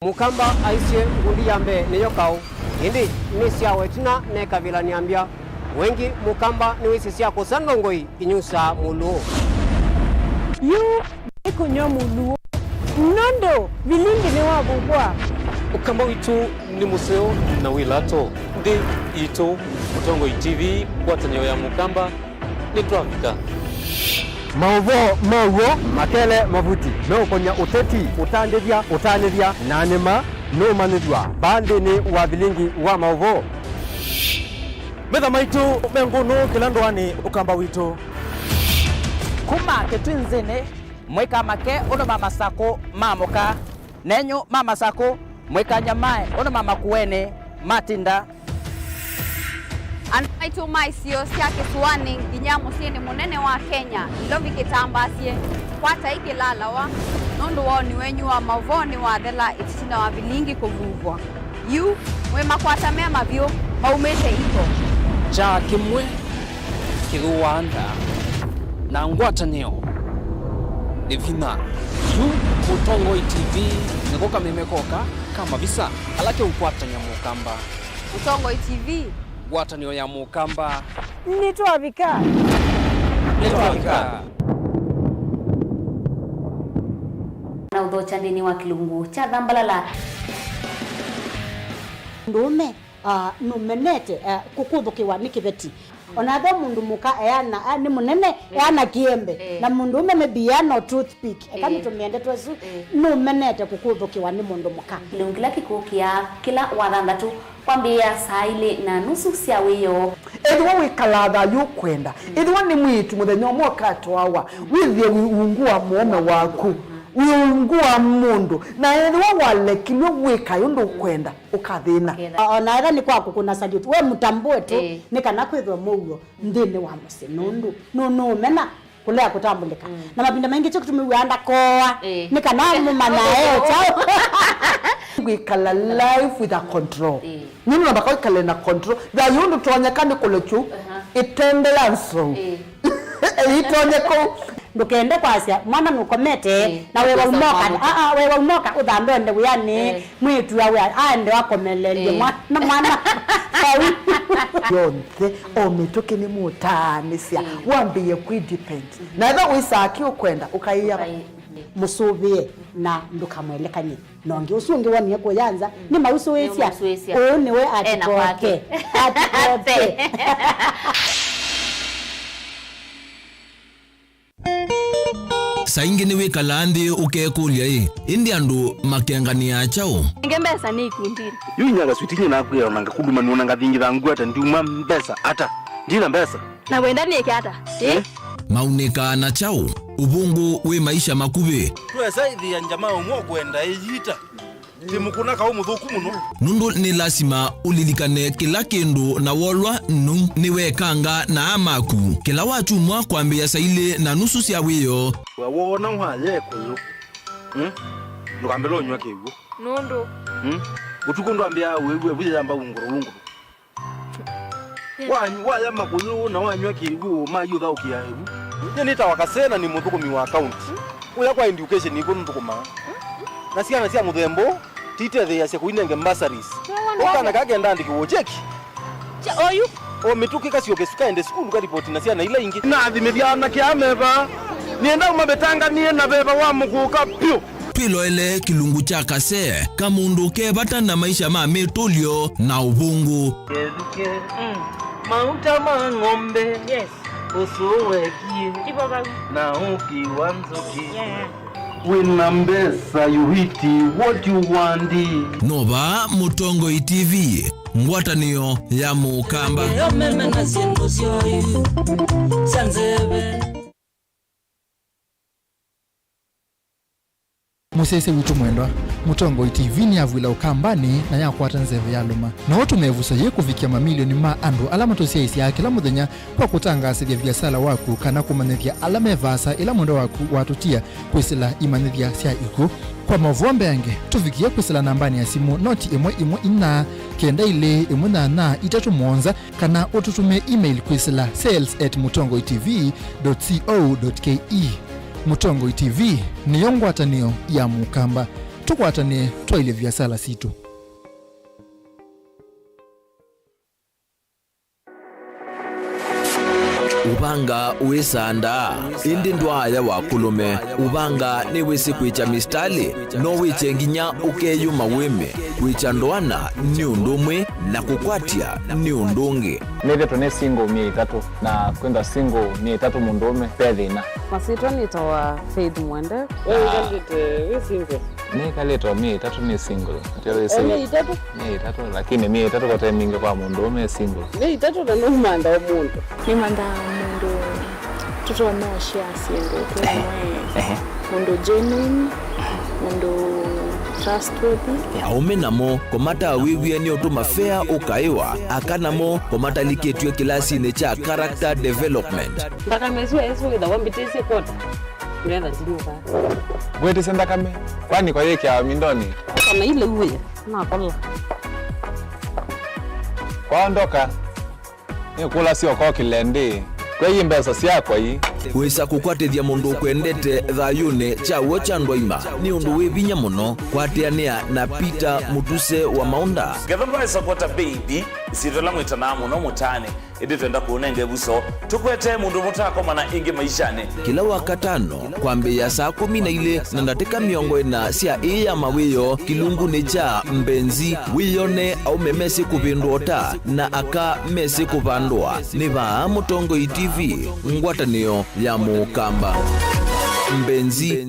Mukamba aisye ngundi yambe neyo kau indi ni siawe tina ne kabila niambia wengi mukamba ni wisi siya kusangongoi inyusa mulu yu ikunyo mulu nondo vilingi ni wabugwa Mukamba witu ni museo na wilato ndi ito Mutongoi TV kwatanyo ya Mukamba ni Trafika mawo makele mavuti no konya uteti utandivya nanema no manidwa bande ni wa vilingi wa mawo Metha maitu menguno kilandwani ukamba witu kuma ketwinzene mweka make ono mama sako mamoka nenyo mama sako mweka nyamae ono mama kuene matinda Anaitu maisio siya kisuwani Ginyamu sieni munene wa Kenya Lovi kitambasie Kwata iki lalawa Nundu wao ni wenyu wa mavoni wa adela Itisina wa vilingi kuvuvwa Yu mwema kwata mema vyo Maumete ito cha kimwe kiruanda na ngwatanio Divina yu Mutongoi TV nikoka memekoka kama visa alake ukwatanya Mukamba Mutongoi TV ngwatanio ya Mukamba ni Trafika na udhocha ndini wa kilungu cha dhambalala ndume numenete kukuthukiwa ni kiveti onatho mundu muka eana ni munene eana kiembe na mundu ume mebiano toothpick ekani tumiende twesu numenete kukuthukiwa ni mundu muka kilungu kila kikukia kila wathandatu kwambia saa ile na nusu cia wiyo Edwa wikalatha yukwenda Edwa ni mwitu muthenya mwoka twawa withie wiungua muome waku wiungua mundu na edwa walekilwe wika yundu kwenda ukathina ona era ni kwaku kuna salute we mutambue tu ni kana kwithwa muyo ndini wa musinundu no mena kulea kutambulika na mapinda mengi cyo kutumiwanda koa ni kana mumana chao wikala life with a control nini nabako ikale na control da yundu twanyakani kulechu itendela nso itonyeko ndukende kwasia mwana nukomete na wewe umoka wewe umoka udambende uyani mwitu yawe ande wakomelelie mwana yonse ometoke ni mutanisia wambie kwidepend na eva wisaki ukwenda ukaiya musuvie na ndukamwelekanye nongi usungi wani ko yanza ni mausuwesia niwe atikoke atikoke Saingi ni wikala nthi ukekulia indi andu makengania chao Ngembesa ni ikundiri yu nyaga switinye na kuya nanga kuduma nuna ngathingira ngwa ata ndiuma mbesa ata ndina mbesa Na wenda ni kiata maunika na chao ubungu we maisha makuve twesa ithi ya jamaa umwe kwenda ejita timukuna ka umuthuku muno nundu ni lazima ulilikane kila kindu na wolwa nu ni wekanga na amaku kila wachumwa kwambia saile na nusu cia wiyo wona hwaye kuyo ndukambelo nywa kiwu Nundu utuku ndambia wewe buyamba unguru wanya makuyu na wanywa kiwu mayutha ukiaebu nyeni tawakasena ni muthukumi wa account uya kwa education iko nthukuma na ciana cia muthembo tite thia cia kuinenge bursaries ukana kagenda ndiki cheki Cha oyu o mituki kacio kesukaende skulu ka report na ciana ila ingi na thimithana kiameva nienda umabetanga nie na beba wa mukuka pio twiloele kilungu cha kase kamundu kebata na maisha ma metolio na ubungu Mauta mang'ombe usuwekie na ukiwanzoki winambesa yuhiti what you want Nova Mutongoi TV ngwatanio ya Mukamba. Musese witu mwendwa Mutongoi TV ni avwila ukambani na yakwata nzeve ya luma na watu mevusa ye kufikia mamilioni ma andu alama tosia isi ya kila muthenya kwa kutangasithia biasala waku kana kumanithia alama evasa ila mwendo waku watutia kwisila imanithia sia iku kwa mavombe yange tufikie kwisila nambani ya simu noti imwe ina kenda ile imwe na itatu mwonza kana ututume email kwisila sales@mutongoitv.co.ke. Mutongoi TV ni yongwatanio ya Mukamba. Tukwatane twaile vyasala situ. Ubanga uisanda indi ndwaya wakulume ubanga ni wisi kwicha mistali no wiche nginya ukeyuma wime kwicha ndwana ni undumwe na kukwatia ni undungi neve tone single 300 na kwenda single 300 mundume pedina masito nitoa Faith Mwende we single nikaletwa 300 ni single tele single 300 lakini 300 kwa time mingi kwa mundume single 300 na numanda omuntu nimanda mundu tuto no share single kwa mundu genuine mundu trustworthy aume namo komata wiwie ni otuma fair ukaiwa akanamo komata liketwe kilasi ne cha character development mpaka mezu ezo da wambitese kota nenda tinuka gwete senda kame kwani kwa yeke ya mindoni kana ile uwe na kola kwaondoka ni kula sio kwa kilende kwa hii mbesa sia kwa hii wisa kukwatithia mundu kwendete thayune cha wocha ndwaima ni undu wibinya muno kwatiania na Peter Mutuse wa Maunda Gavana supporta baby sitola mwitana muno mutane idi twenda kuonenge buso tukwete mundu mutako mana ingi maishane kila wakatano kwambe ya saa 12 na ndateka miongo ina sia iya mawiyo kilungu ni cha mbenzi wiyone au memesi kupindota na aka mesi kupandwa ni ba Mutongoi TV ngwatanio ya Mukamba mbenzi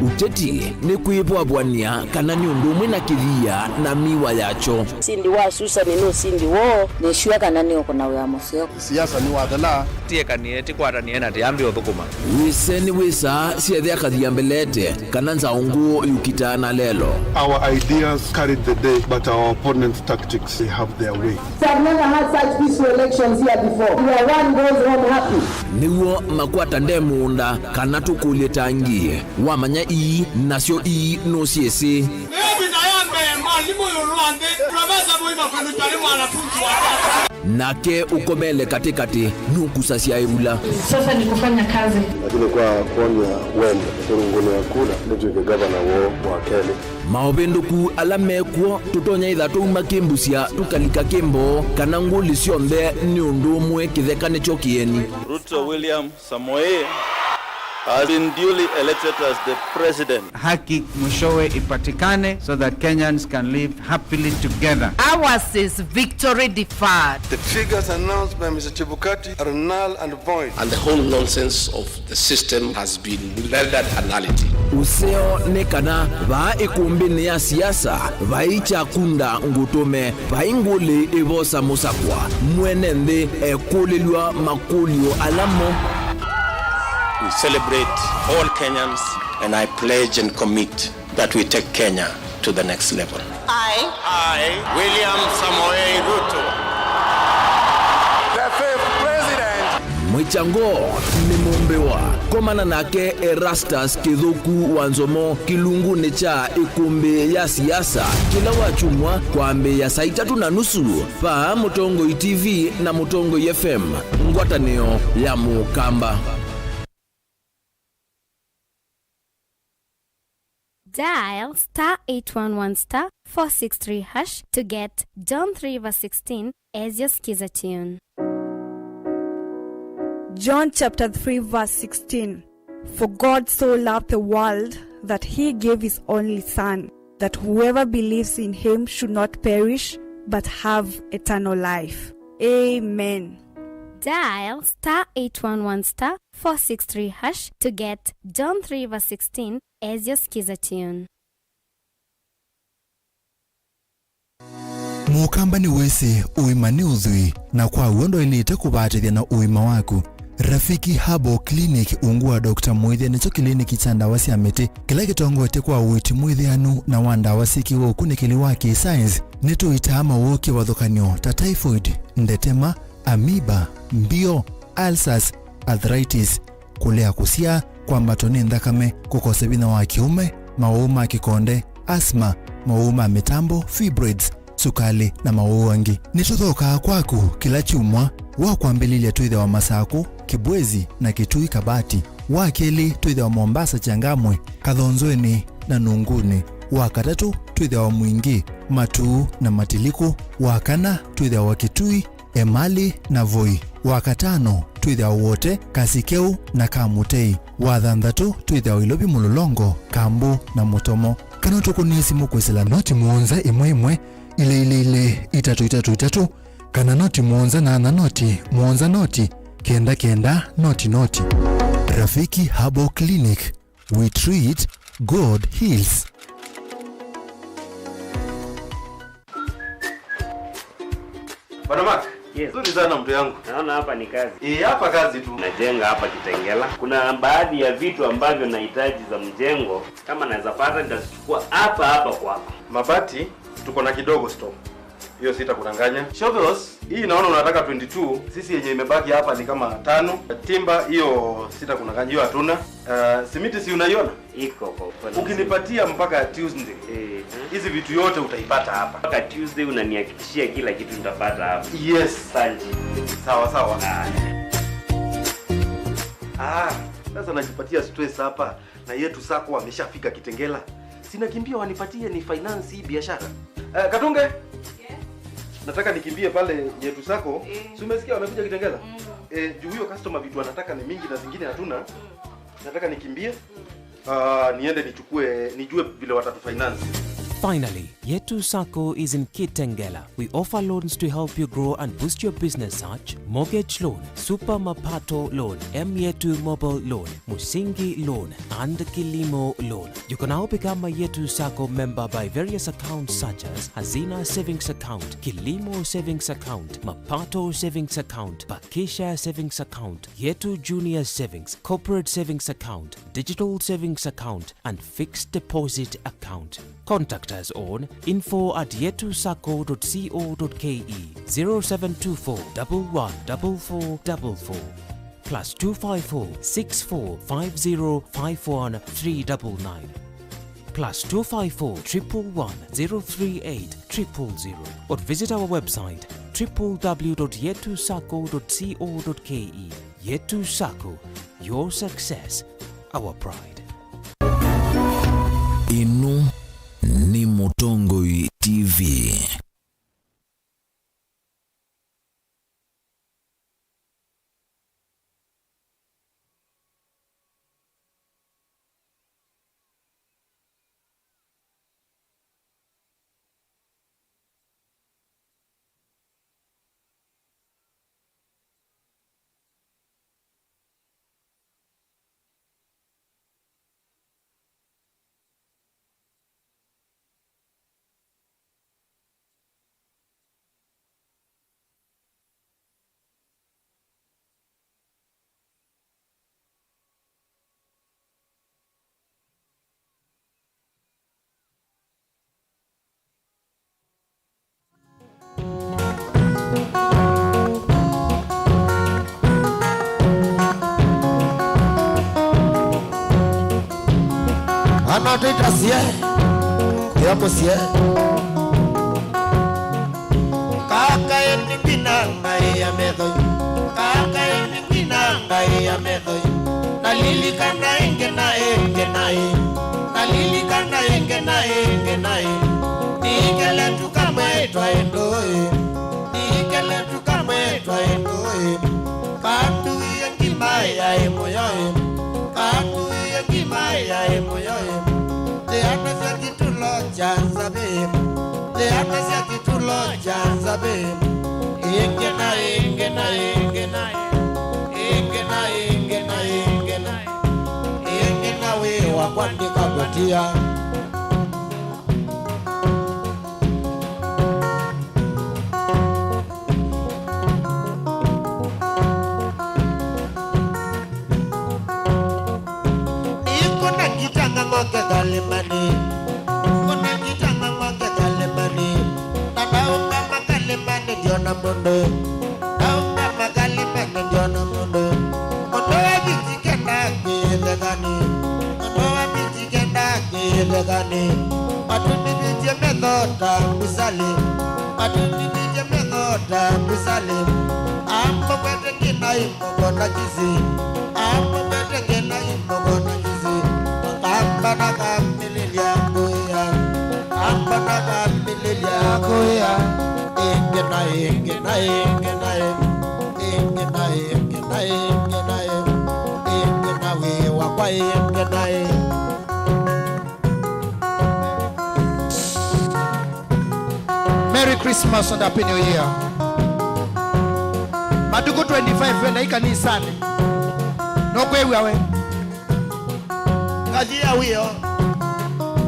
uteti ni kuibwabwania kana ni undumwe na kithia na miwa yacho sindi wa susa ni no sindi wo ni shua kana ni okona wa museo siasa ni wadala tie kanieti kwatanie na tiambi uthukuma wiseni wisa siethia kathia mbelete kana nzaungu yukitana lelo our ideas carried the day but our opponents tactics they have their way. We have never had such peaceful elections here before. Where one goes home happy. Niwo makwata ndemunda kana tukulie tangie wamanya ii nasio ii no siese nake ukomele katikati nukusa sia ibula sasa ni kufanya kazi Lakini kwa kuonya wende turunguni ya kula ndio gavana wa Kenya maobenduku alamekwo tutonya ithatu makimbusia tukalika kimbo kana nguli cionthe ni undu umwe kithekane chokieni Ruto William Samoei has been duly elected as the president. Haki mwishowe ipatikane so that Kenyans can live happily together. Ours is victory deferred. The figures announced by Mr. Chebukati are null and void. And the whole nonsense of the system has been rendered a nullity. Useo nekana va ikumbini ya siasa vaicha kunda ngutume vainguli ivosa musakwa mwenende ekulilwa makulio alamo. We celebrate all Kenyans and I pledge and commit that we take Kenya to the next level. I, William Samoei Ruto, the fifth president. Mwichango ni mumbewa komana nake Erastus Kithuku Wanzomo kilunguni cha ikumbi ya siasa kila wachumwa kwambe ya saa 3:30 pa Mutongoi TV na Mutongoi FM ngwatanio ya Mukamba. Dial *811*463# to get John 3:16 as your skiza tune. John chapter 3 verse 16. For God so loved the world that he gave his only son, that whoever believes in him should not perish but have eternal life. Amen. Dial *811*463# to get John 3:16 as your skiza tune. Mukambani wese uimani uzui na kwa uondo ilite kubatithia na uima waku. Rafiki Herbal Clinic ungua Dr. Mwithia nicho kliniki cha ndawa cia miti kila gitongote kwa uiti mwithianu na wanda wasiki wa ukunikili wa science nitu itama woki wathukanio ta typhoid, ndetema, amoeba, mbio, ulcers, arthritis, kulea kusia, kwambatoni ndakame, kukosa bina wa kiume, mauma kikonde, asthma, mauma mitambo, fibroids, sukali na mauangi. Nituthoka kwaku kila chumwa wa kwambililia tuithe wa Masaku, Kibwezi na Kitui Kabati, wa keli tuithe wa Mombasa Changamwe, Kathonzweni na Nunguni, wa katatu tuithe wa Mwingi, Matuu na Matiliku, wa kana tuithe wa Kitui, Emali na Voi, wa katano tuithe wa wote Kasikeu na Kamutei, wa thanthatu tuithe wa Ilobi Mulolongo, Kambu na Mutomo. Kana tukunisi mukwesela noti muonza imwe ile 333 kana noti muonza na noti muonza noti kenda noti. Rafiki Herbal Clinic, we treat, God heals. Bwana Mark. Yes. Nzuri sana mtu yangu. Naona hapa ni kazi. Hapa kazi tu. Najenga hapa Kitengela. Kuna baadhi ya vitu ambavyo nahitaji za mjengo. Kama naweza pata nitachukua hapa kwako. Mabati tuko na kidogo stock. Hiyo sitakudanganya. Shovels hii naona unataka 22, sisi yenye imebaki hapa ni kama 5. Timba hiyo sitakudanganya, hiyo hatuna. Simiti si unaiona? Iko kwa upande. Ukinipatia mpaka Tuesday. Hizi vitu yote utaipata hapa. Mpaka Tuesday unanihakikishia kila kitu nitapata hapa. Yes. Asante. Sawa. Sasa najipatia stress hapa na yetu sako ameshafika Kitengela. Sina kimbia wanipatie ni finance hii biashara. Katunge? Yes. Nataka nikimbie pale yetu sako. Si umesikia wamekuja Kitengela? Juu hiyo customer vitu wanataka ni mingi na zingine hatuna. Nataka nikimbie. Niende nijue vile watatu finance. Finally, Yetu Sacco is in Kitengela. We offer loans to help you grow and boost your business such mortgage loan, super mapato loan, Yetu mobile loan, Musingi loan, and Kilimo loan. You can now become a Yetu Sacco member by various accounts such as Hazina Savings Account, Kilimo Savings Account, Mapato Savings Account, Bakisha Savings Account, Yetu Junior Savings, Corporate Savings Account, Digital Savings Account, and Fixed Deposit Account. Contact us on info@yetusacco.co.ke 0724 114444 +254 6450 51399 +254 111 038 000 or visit our website www.yetusacco.co.ke. Yetu Sacco, your success, our pride. Inu ni Mutongoi TV. Anatita sie, yapo sie. Kaka eni binanga ya medoi, kaka eni binanga ya medoi. Nalili kana enge na enge na e, nalili kana enge na enge na e. Nikele tukamwetwa endoi, nikele tukamwetwa endoi. Katu yengimaya emoyoe, katu yengimaya emoyoe. They are not going to launch as a babe. Ande anasia kitulo janza be. Ingena ingena ingena ingena ingena ingena ingena we wakwandika gotia. Ikona kitanga ngoke galimani. Kuna kitanga ngoke galimani. Nadaunga magalimani diona mundo. Daunga magalimani diona mundo. Mondo wa bitikenda gilegani. Mondo wa bitikenda gilegani. Matundi bije methoda misali. Matundi bije methoda misali. Ambo kwete kina imbo na jizi. Ambo kwete kina imbo na jizi. Amba na kamililia kuya. Amba na kamililia kuya. Ingena ingena ingena ingena ingena ingena ingena we wakwa ingena. Merry Christmas and Happy New Year. Madugu 25 wenda ikanisani. No kwe wawe. Kazi ya wio.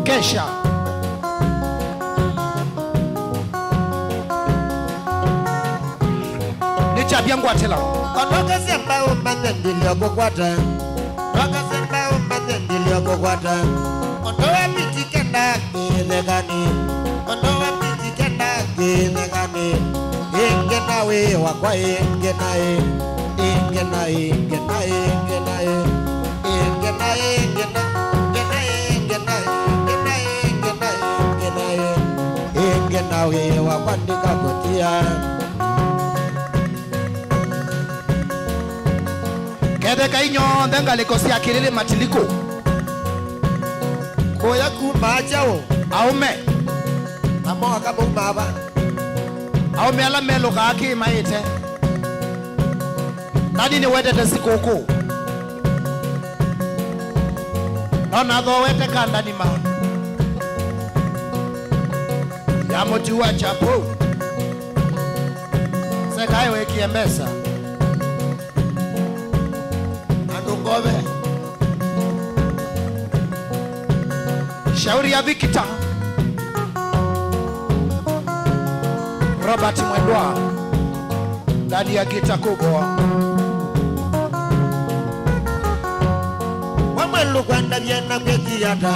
Kesha. Nicha biangu atela. Onoka semba umande ndilio kukwata. Onoka semba umande ndilio kukwata. Ondoa bitikenda gilegani. Ondoa bitikenda gilegani. Ingena we wakwa ingena ingena ingena ingena ingena ingena ingena ingena ingena we wakwandika gotia. Kede kainyo ndenga lekosia kilele matiliko. Koya kumachao. Aume. Amo akabumaba. Aume ala melo kaki maite. Nadi ni wete tesikoko. Nona dho wete kanda ni ma. Ya motiwa chapo. Sekayo weki embesa. Anungobe. Shauri ya Vikita. Robert Mwendwa. Ndani ya gita kubwa. Wamwelu kwanda vyena kwekiata.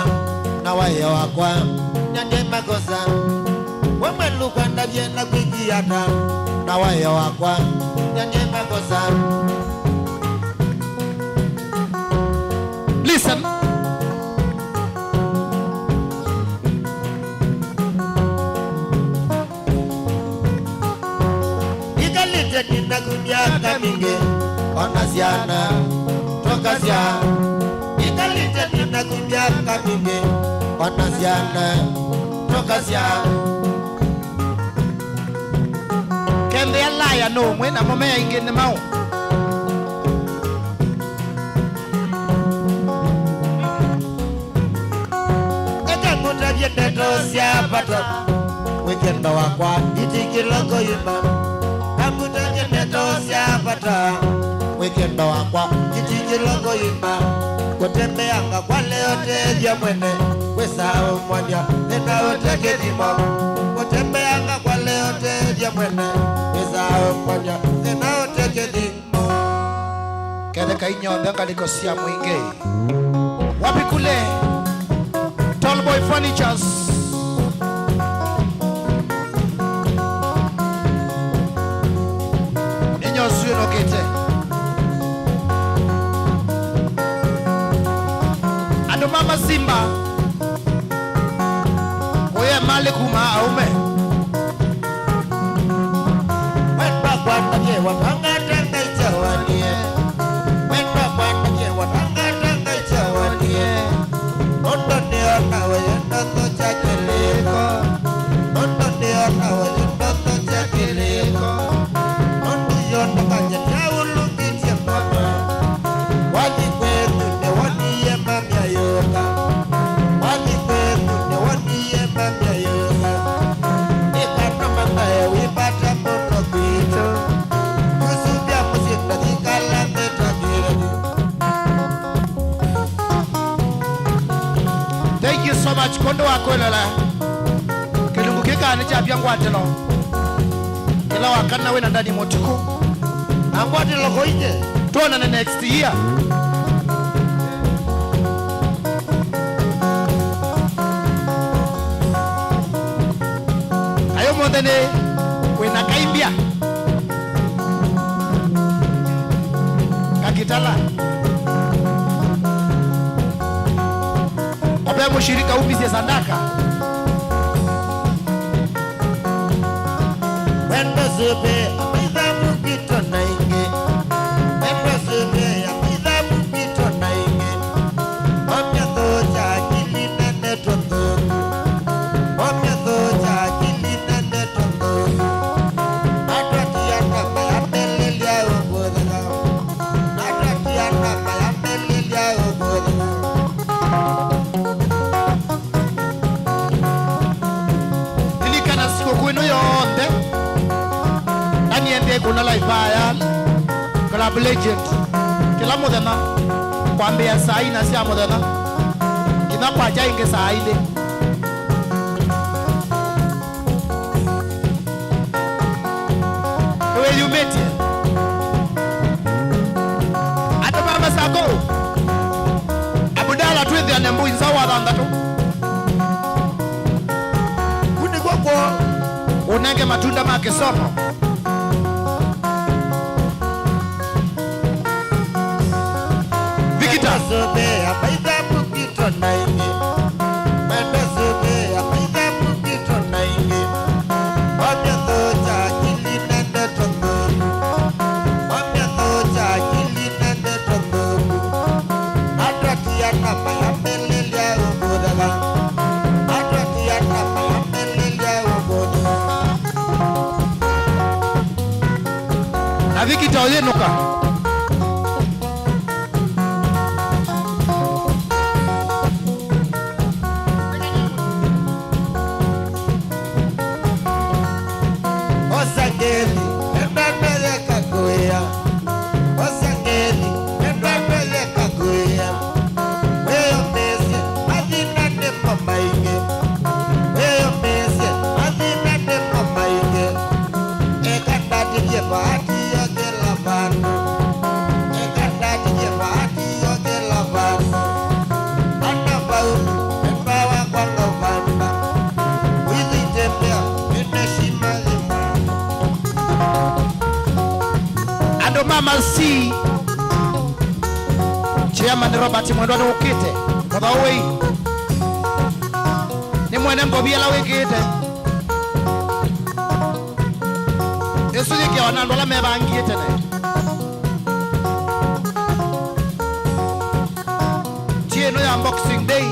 Na wae wakwa nyande makosa. Wamwelu kwanda vyena kwekiata. Na wae wakwa nyande makosa. Listen. Ikalite nina kumiaka mingi. Onasiana. Tokasia. Ikalite nina kumiaka mingi. Onasiana. Tokasia. Kende ya laya no mwena momea ingene mao. Tosia pata wikenda wakwa itikiloko yima. Kamuta jene tosia pata wikenda wakwa itikiloko yima. Kutembeanga kwa leo tezia mwene wesa umwanya nena oteke dima. Kutembeanga kwa leo tezia mwene wesa umwanya nena oteke dima. Kede kainyo ndenga lekosia mwinge. Wapi kule Tallboy Furnitures. Inyo suyo no kete. Ando mama Simba. Oye male kuma aume. Wenda kwanda ye watanga tanga ichawanie. Wenda kwanda ye watanga tanga ichawanie. Nondo niona weyenda tocha kiliko. Nondo niona weyenda tocha kiliko. Nondo yona kanya nyawulukitia mama. Wali kwetu ne wani ye mamya yoga. Wali kwetu ne wani ye mamya yoga. so much kondo wakolela kilungu kikani cha byangwatelo kila wakana wena ndani motuko angwatelo koije tuona na next year ayo mondene wena kaimbia kakitala ope mushirika upisi sandaka wendo zube amidha mukito na inge wendo zube amidha mukito na inge omya dhoja akili nene tondhogu omya dhoja akili nene tondhogu atwatiana mayamelelya ugodha atwatiana mayamelelya ugodha ilikana siku kwenu yonde nani ende kuna laifaya club legend kila modena kwambia sai na sia modena kina kwa jainge sai ile wewe yumeti ata mama sako abudala twende anembu insawa danga tu kuni kwako unenge matunda make somo Vikita zobe apaida mukito na inge menda zobe apaida mukito na inge omya dhoja akili nende tondhogu omya dhoja akili nende tondhogu atwatiana mayamelelya ugodhaga atwatiana mayamelelya ugodhaga na Vikita oyenuka Osangeli, endapeleka kuya. Osangeli, endapeleka kuya. Weyo mese, adina ne mama inge. Weyo mese, adina ne mama inge. Ekandati je bahati yote lavano. Ekandati je bahati yote lavano. Anda baulu, embawa kwa ngavanda. Wizi tembea, eneshima ando mama si chairman Robert Mwendo ndo ukite kwa wei ni mwene ngobia la wekite Yesu yake wanando la mebangie tene tieno ya Boxing Day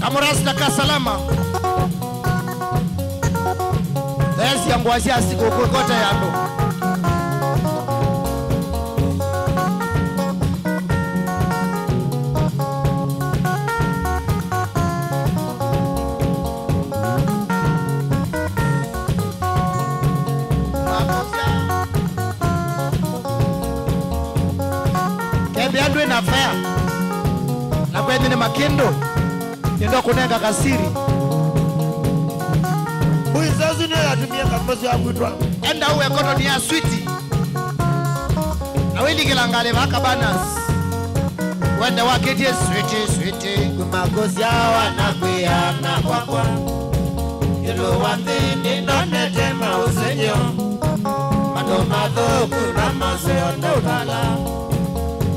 Amorasta kasalama Desi yanguasia siku kukota yando Kembe andwe na fair na kwenye ni makindo ndio kunenga kasiri uizazi ni atumia kamozi ya kutwa enda uwe kono ni ya switi na wili kilangale vaka banas wende waketie switi kumakozi ya wanakuiana kwa yelo wandini nonete mausenyo madomadho kuna maseo ndotala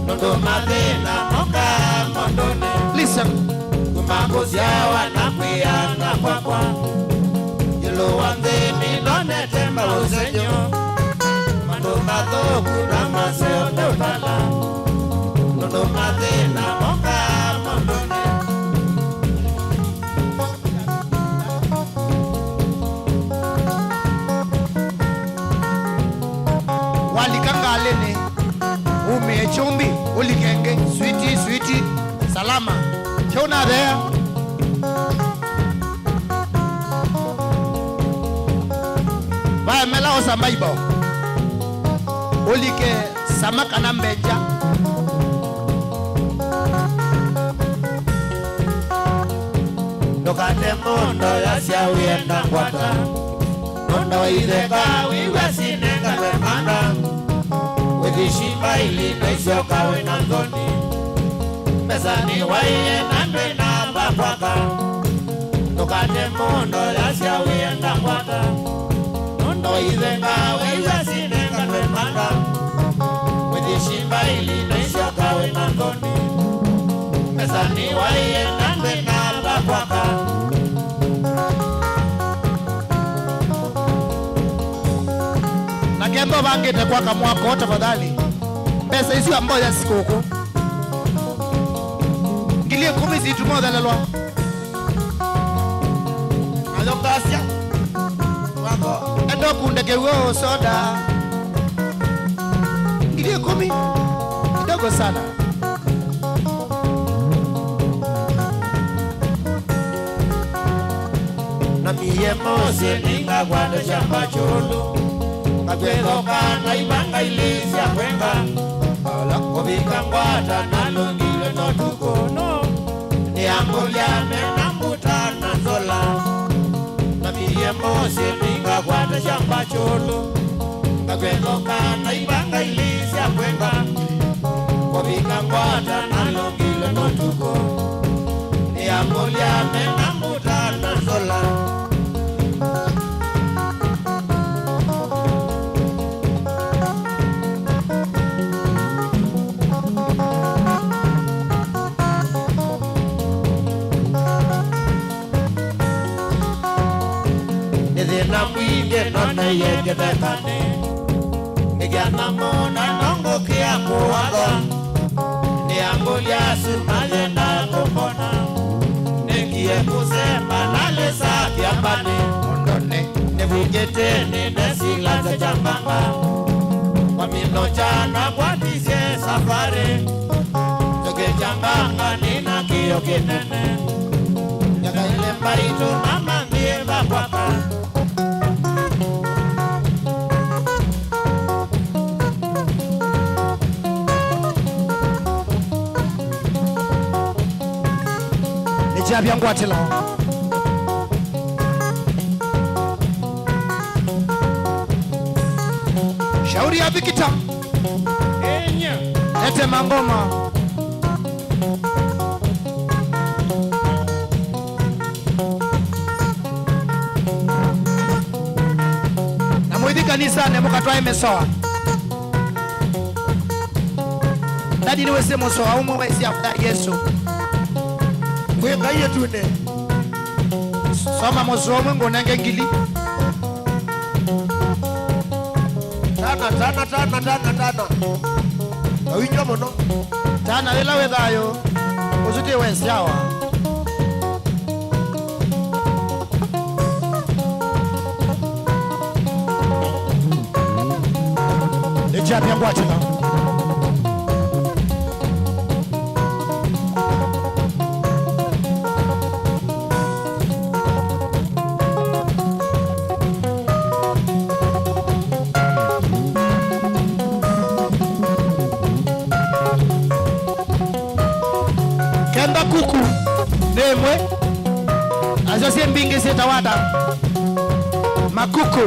nondo madena moka mondone listen kumakozi ya wanakuiana kwa yelo wandini nonete mausenyo madomadho kuna maseo ndotala nondo madena moka mondone walikangalene Umi chumbi ulikenge switi salama chona there ba mela osambaibo ulike samaka na mbeja Nokate mondo yasia uyenda ngwata Mondo waitheka wiwasinenga wemanda Withishimba ili noisioka wena mthoni Mesani waiye nandwe na mbapaka Nokate mondo yasia uyenda ngwata Mondo waitheka wiwasinenga wemanda Withishimba ili noisioka wena mthoni Mesani waiye nandwe na mbapaka Nakendo bangite kwa kamwako tafadhali. Pesa hizi ambayo ya sikoko. Ngilie 10 zitu moja lelwa. Alokasia. Wako endo kundeke wo soda. Ngilie 10 kidogo sana. Na miye mose ninga kwanda shamba cholo Kakwego kana ibanga ilisi ya kwenga Ala kubika ngwata na lungile no tukono Ni ambuliane na mbutana zola Na miye mose ninga kwanda shamba cholo Kakwego kana ibanga ilisi ya kwenga Kubika ngwata na lungile no tukono Ni ambuliane na mbutana zola Na mwinge nona yenge dekane Nigana mona nongo kia kuwaga Ni ambulia sumaye na kumbona Nikie kusema nale sa kiambane Mondone Nivugete ni nesila za jambanga Kwa mino chana kwa tise safari Tuke jambanga nina kiyo kinene Nyaka ile mbaitu mama ndiemba kwaka Nijabia ngwatela Shauri ya Vikita Enya Lete mangoma Na mwidi kanisa ne mukatwa imesoa Dadi niwe se mosoa umu wesi ya Yesu Kwenga iye tune Soma mosoa mwengo nenge ngili Tana Awinyo mono Tana lela wedhayo Uzute wesi yawa Ejabi yangu achila Kemba kuku Nemwe Azosie mbingi sitawada Makuku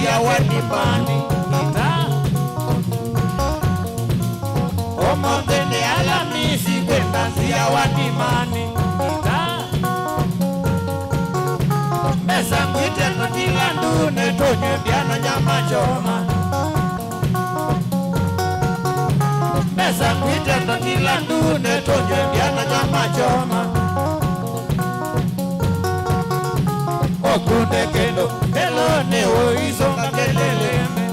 ya wadimani ita omondene alamisi kwendanzi ya wadimani ita mesa ngwite nutilandu netonye biana nyama choma mesa ngwite nutilandu netonye biana nyama choma okunde kendo elone oisonga keleleme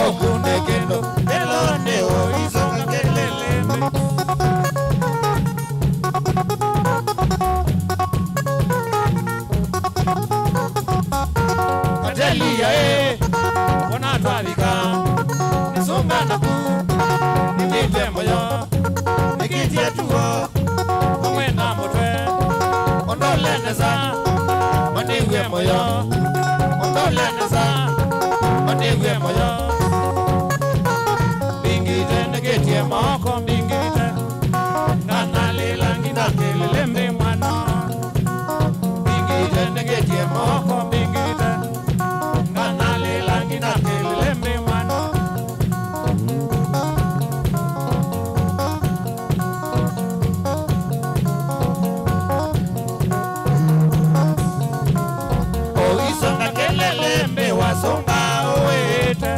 okunde kendo elone oisonga keleleme Katelia wanatwalika nisonga naku nilite moyo nikitie tuo omwena motwe ondoleneza manigwe moyo ondoleneza manigwe moyo bingite negetie moko bingite nganalilangi nakelele mwana bingite negetie moko bingite nganalilangi nakelele mwana oisonga kelele mbe wasonga oete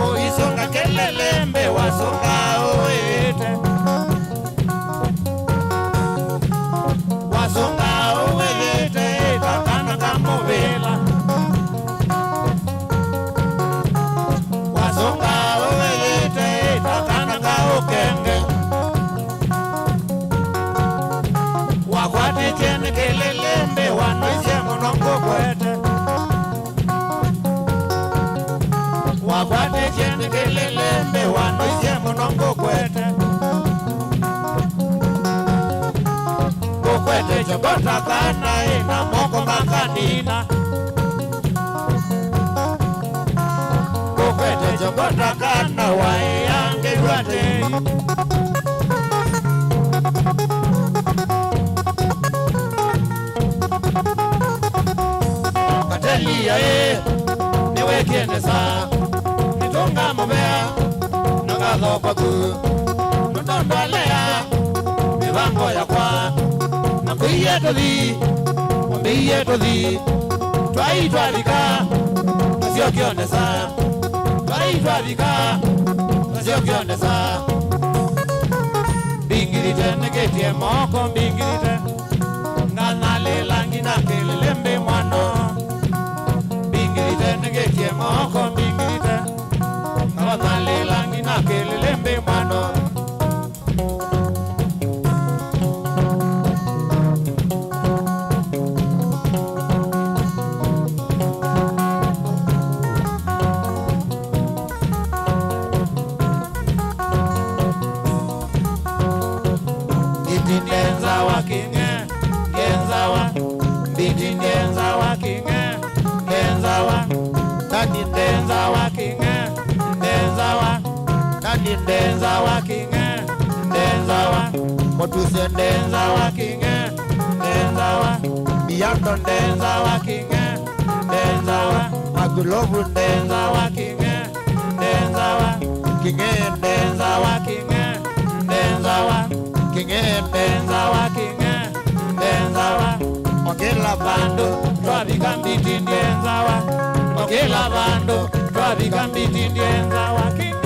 oisonga kelele mbe wasonga oete wasonga oete takana kamovela wasonga oete takana kaokenge wakwate chene kelele mbe wanoisye monongo kwete wakwate chene kelele mbe wanoisye monongo kwete kokwete chokota kana ina moko makanina kokwete chokota kana waiyange rwate Katelia niwekieneza nitonga mobea nagatho kwaku nondondolea mibango yakwa nambiye tuthi twaitwalika naciokionesa twaitwalika naciokionesa bingirite negetie moko bingirite nganalilangi nakelele mwano bingirite negetie moko bingirite nganalilangi nakelele mwano Ndienza wa kinge, ngenza wa Biti ndenza wa kinge, ndenza wa Tati ndenza wa kinge, ndenza wa Tati ndenza wa kinge, ndenza wa Motuse ndenza wa kinge, ndenza wa Biyando ndenza wa kinge, ndenza wa Magulovu ndenza wa kinge, ndenza wa Kinge ndenza wa kinge, ndenza wa Kinge ndenza wa kinge, ndenza wa Ogela bando twabika mbiti ndenza wa Ogela bando twabika mbiti ndenza wa kinge.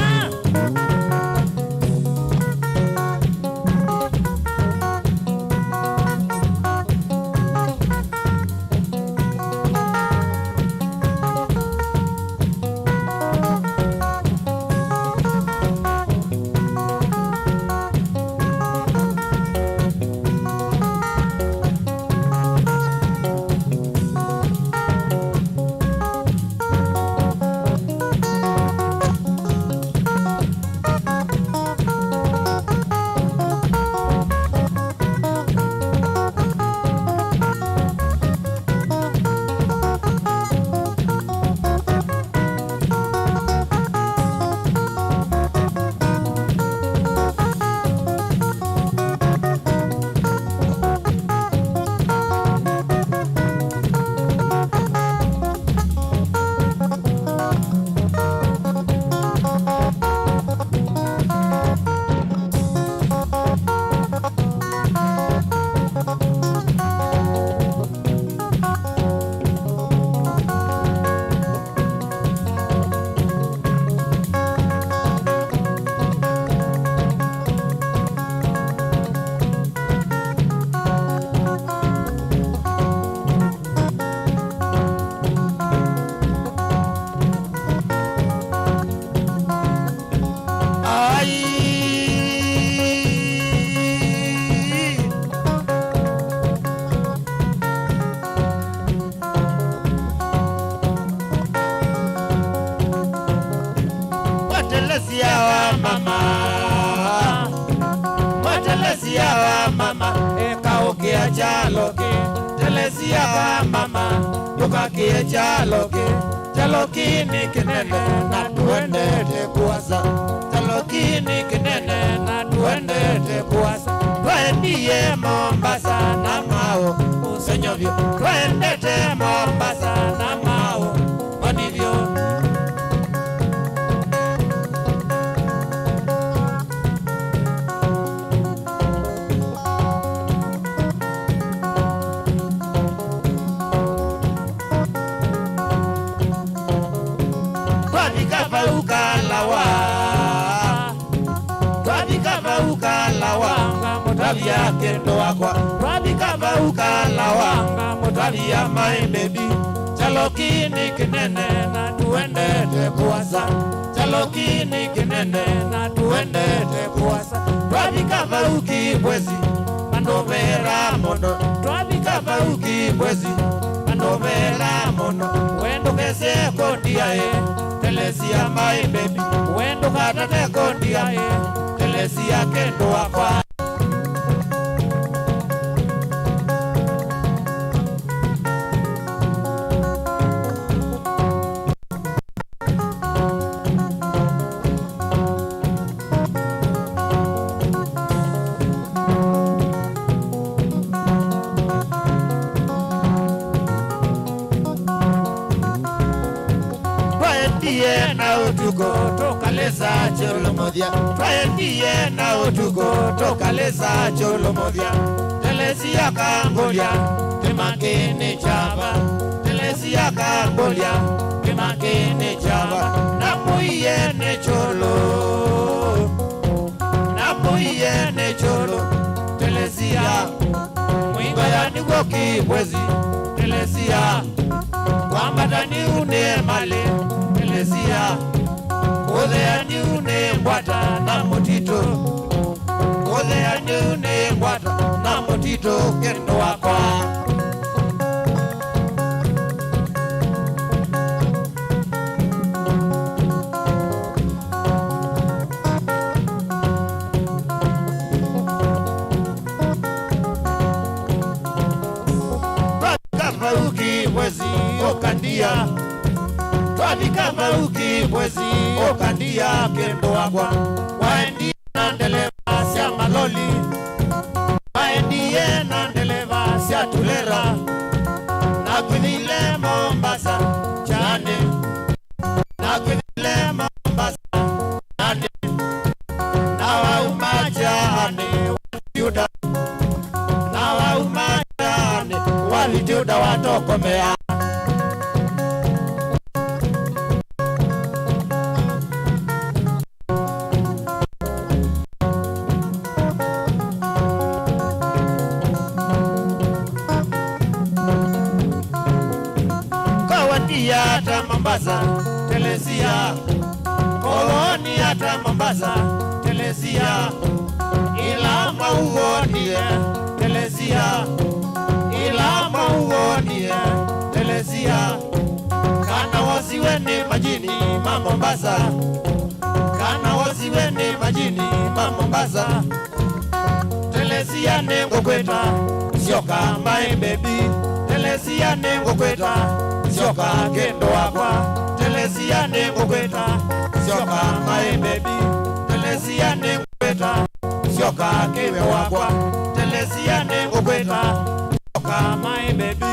Telesia wa mama, Telesia wa mama, kaukia chaloke. Telesia wa mama, yukakie chaloke. Chaloki ni kinene na tuende te kuasa. Chaloki ni kinene na tuende te kuasa. Twendie Mombasa na mao usenyovyo. Twende te Mombasa na mao onivyo. Motavia kendo wakwa Rabikava ukalawanga Motavia my baby Chaloki ni kinene na tuende te kuasa. Chaloki ni kinene na tuende te kuasa. Rabikava ukibwezi Mandovera mono. Rabikava ukibwezi Mandovera mono. Wendo kese kondia Telesia my baby. Wendo katate kondia Telesia kendo wakwa. Tokaleza cholomodia. Twendie na utuko tokaleza cholomodia. Telesia Cambodia Temakene chava. Telesia Cambodia Temakene chava. Namuye ne cholo. Namuye ne cholo. Telesia Mwinga ya nigoki bwezi. Telesia Wambata ni une male. Telesia Ode ya niune mbwata na motito. Ode ya niune mbwata na motito kendo wakwa. Twabikava uki mwezi okandia. Twabikava uki mwezi okandia kendo wakwa. Waendi na ndeleva sia maloli. Waendi na ndeleva sia tulera. Na kwinile Mombasa chane. Na kwinile Mombasa chane. Na waumachane walijuda. Na waumachane walijuda watokomea. Hata Mombasa, Telesia. Koloni hata Mombasa, Telesia. Ila mauonie, Telesia. Ila mauonie, Telesia. Kana wasiweni majini ma Mombasa. Kana wasiweni majini ma Mombasa. Telesia nengo kweta, sioka my baby. Telesia nengo kweta, sioka kendo wakwa. Telesia nengo kweta, sioka my baby. Telesia nengo kweta, sioka kiwe wakwa. Telesia nengo kweta, sioka my baby.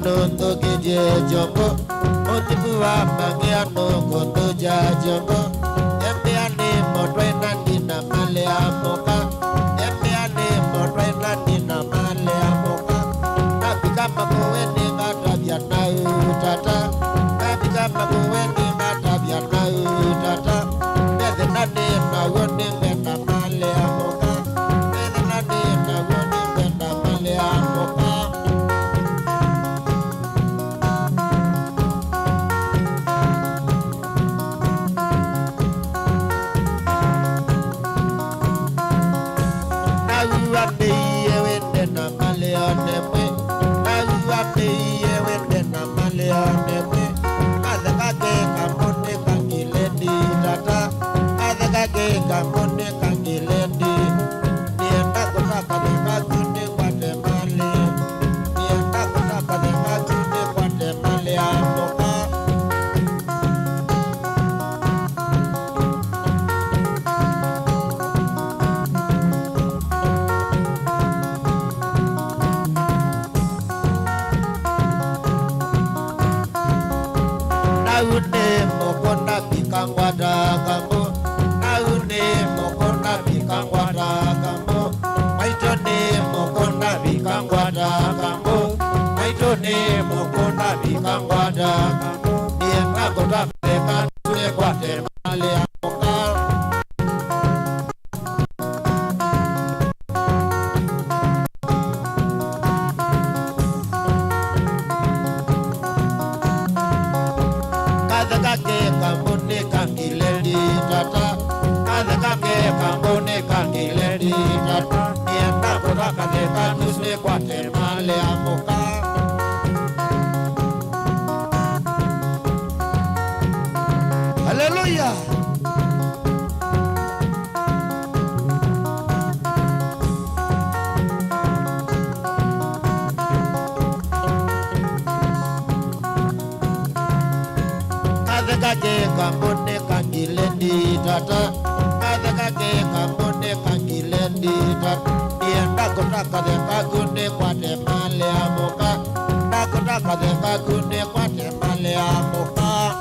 Nondo geje jombo, otibu wa mangia no kondo ja jombo. Embe ane modwe nandi na male amoka. Embe ane modwe nandi na male amoka. Napika makuweni matabia na utata. Napika makuweni matabia na utata. Neze nane na wone mena male amoka. Neze nane na wone mena male uambie wende na maleone mwe uambie wende na maleone mwe athekage kamone kangileni tata athekage kamone kangileni nienda kutaka nikakune kwate male nienda kutaka nikakune kwate male amoka naune mokona pikangwada kambo naune mokona pikangwada kambo maitone mokona pikangwada kambo maitone mokona pikangwada kambo nienda kutapeleka tule kwate male amoka kake kambone kangileni tata kake kambone kangileni tata nienda kutaka nikatusne kwate male amoka haleluya kake kambone kangileni tata kake kambone kangileni tata nienda kutaka nikakune kwate male amoka nakutaka nikakune kwate male amoka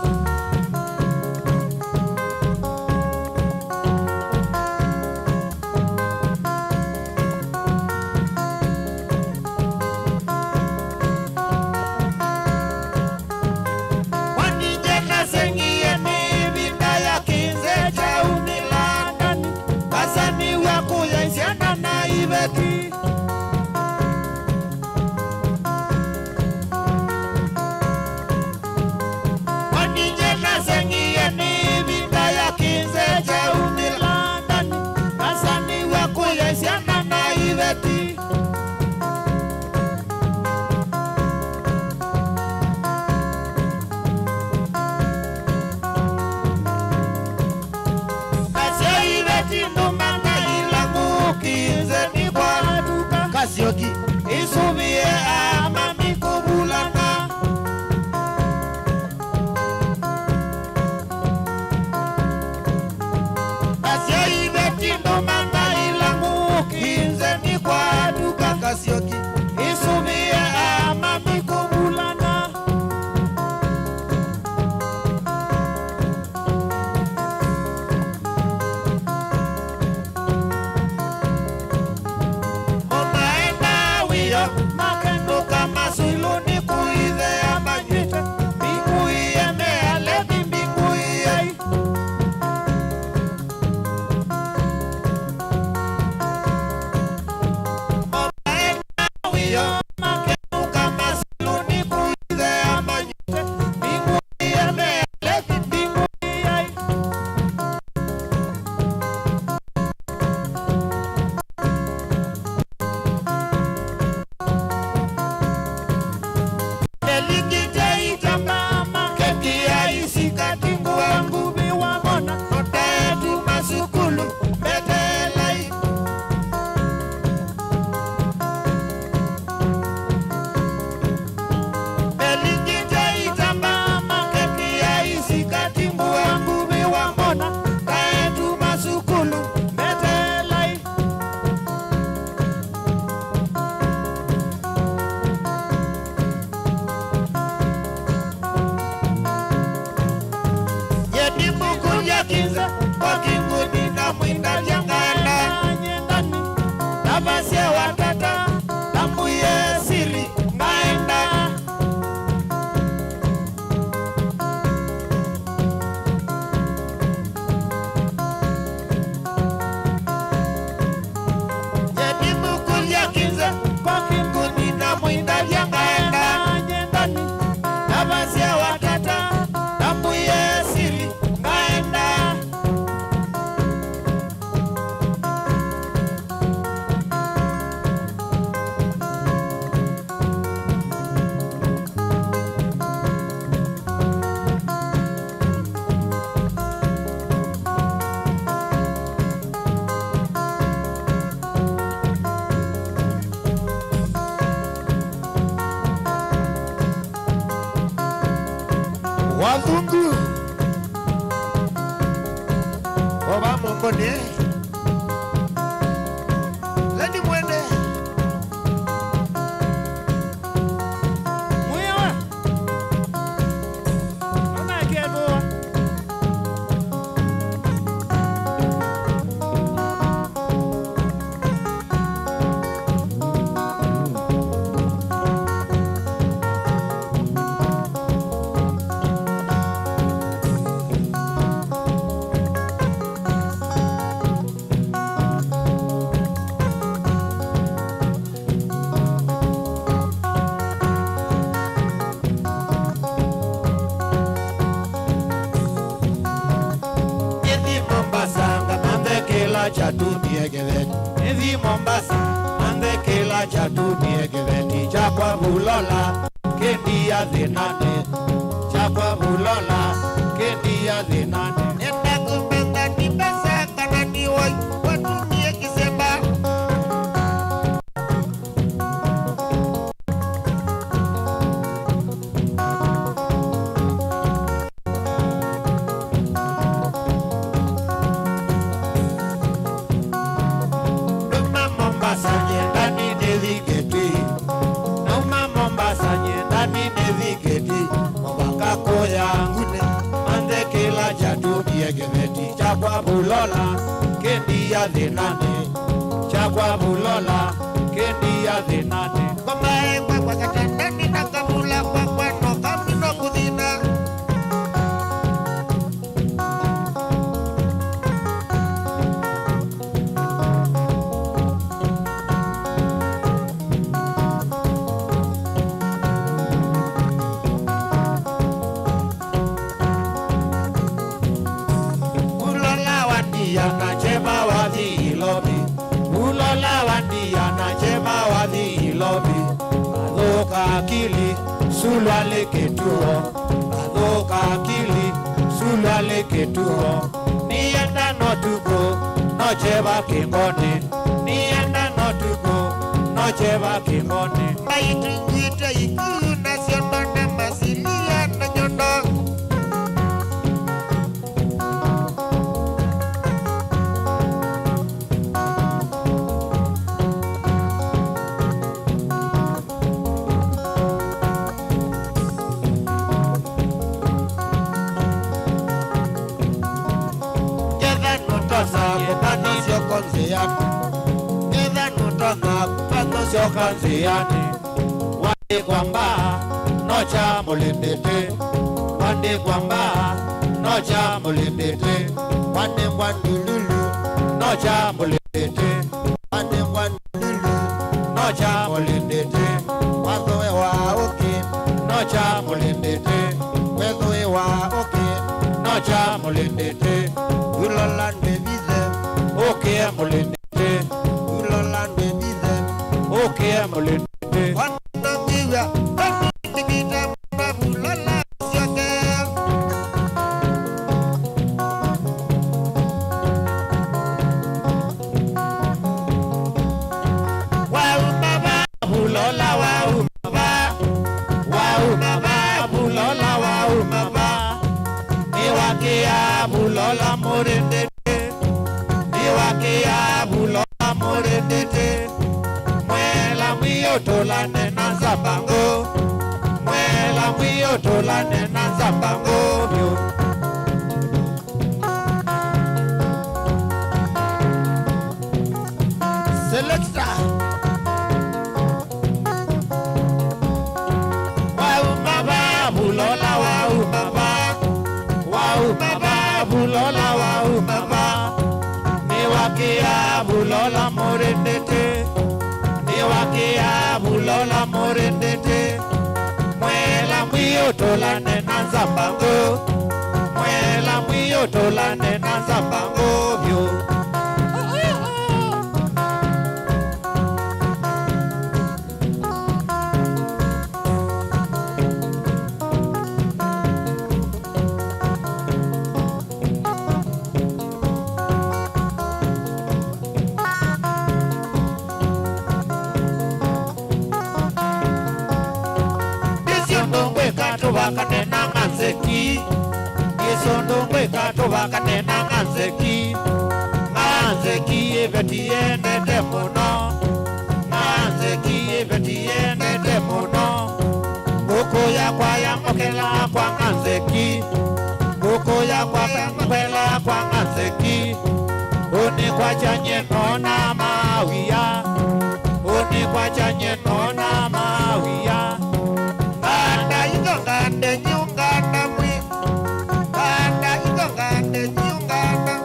Wazungu Oba Mongone Leni Mwende Mwewe Ona ekebo Evi Mombasa, ande kila chatu biegeveti chakwa bulola, kendi ya zinane, chakwa bulola, kendi ya zinane. Nenda kumbenda ni pesa kana ni woi, watu biegizeba. Chakwa bulola, kendi ya zinane. Chakwa bulola, kendi ya zinane. Kama ekwa kwa katandani na kamula kwa no kamino kudina. Akili sulale ketuo adoka akili sulale ketuo nienda notugo nocheba kingone nienda notugo nocheba kingone maitungita ikuna siona masilia na nyondo Kanziani wande kwamba nocha mulindete wande kwamba nocha mulindete wande kwandululu nocha mulindete wande kwandululu nocha mulindete wazoe wa oke nocha mulindete wezoe wa oke nocha mulindete ulolande bize oke mulindete ulolande bize oke mulindete wanambiwa nikita mabulala sioke wau baba bulola wau baba bulola wau baba niwakia bulola morendete niwakia bulola morendete tola nena zabango mwela mwiyo tola nena zabango yo selecta wau baba bulola wau baba bulola wau baba niwakia bulola morendete niwakia bulola morendete mwela mwiyo tola nena zabango mwela mwiyo tola nena zabango yo nganzeki isondo mweka tovakanena nganzeki nganzeki evetienete muno nganzeki evetienete muno ngoko yakwa yamokela kwa nganzeki ngoko yakwa yamokela kwa nganzeki oni kwa chanye nona mawia oni kwa chanye nona mawia nganda ito ngande nyunganda mwi nganda ito ngande nyunganda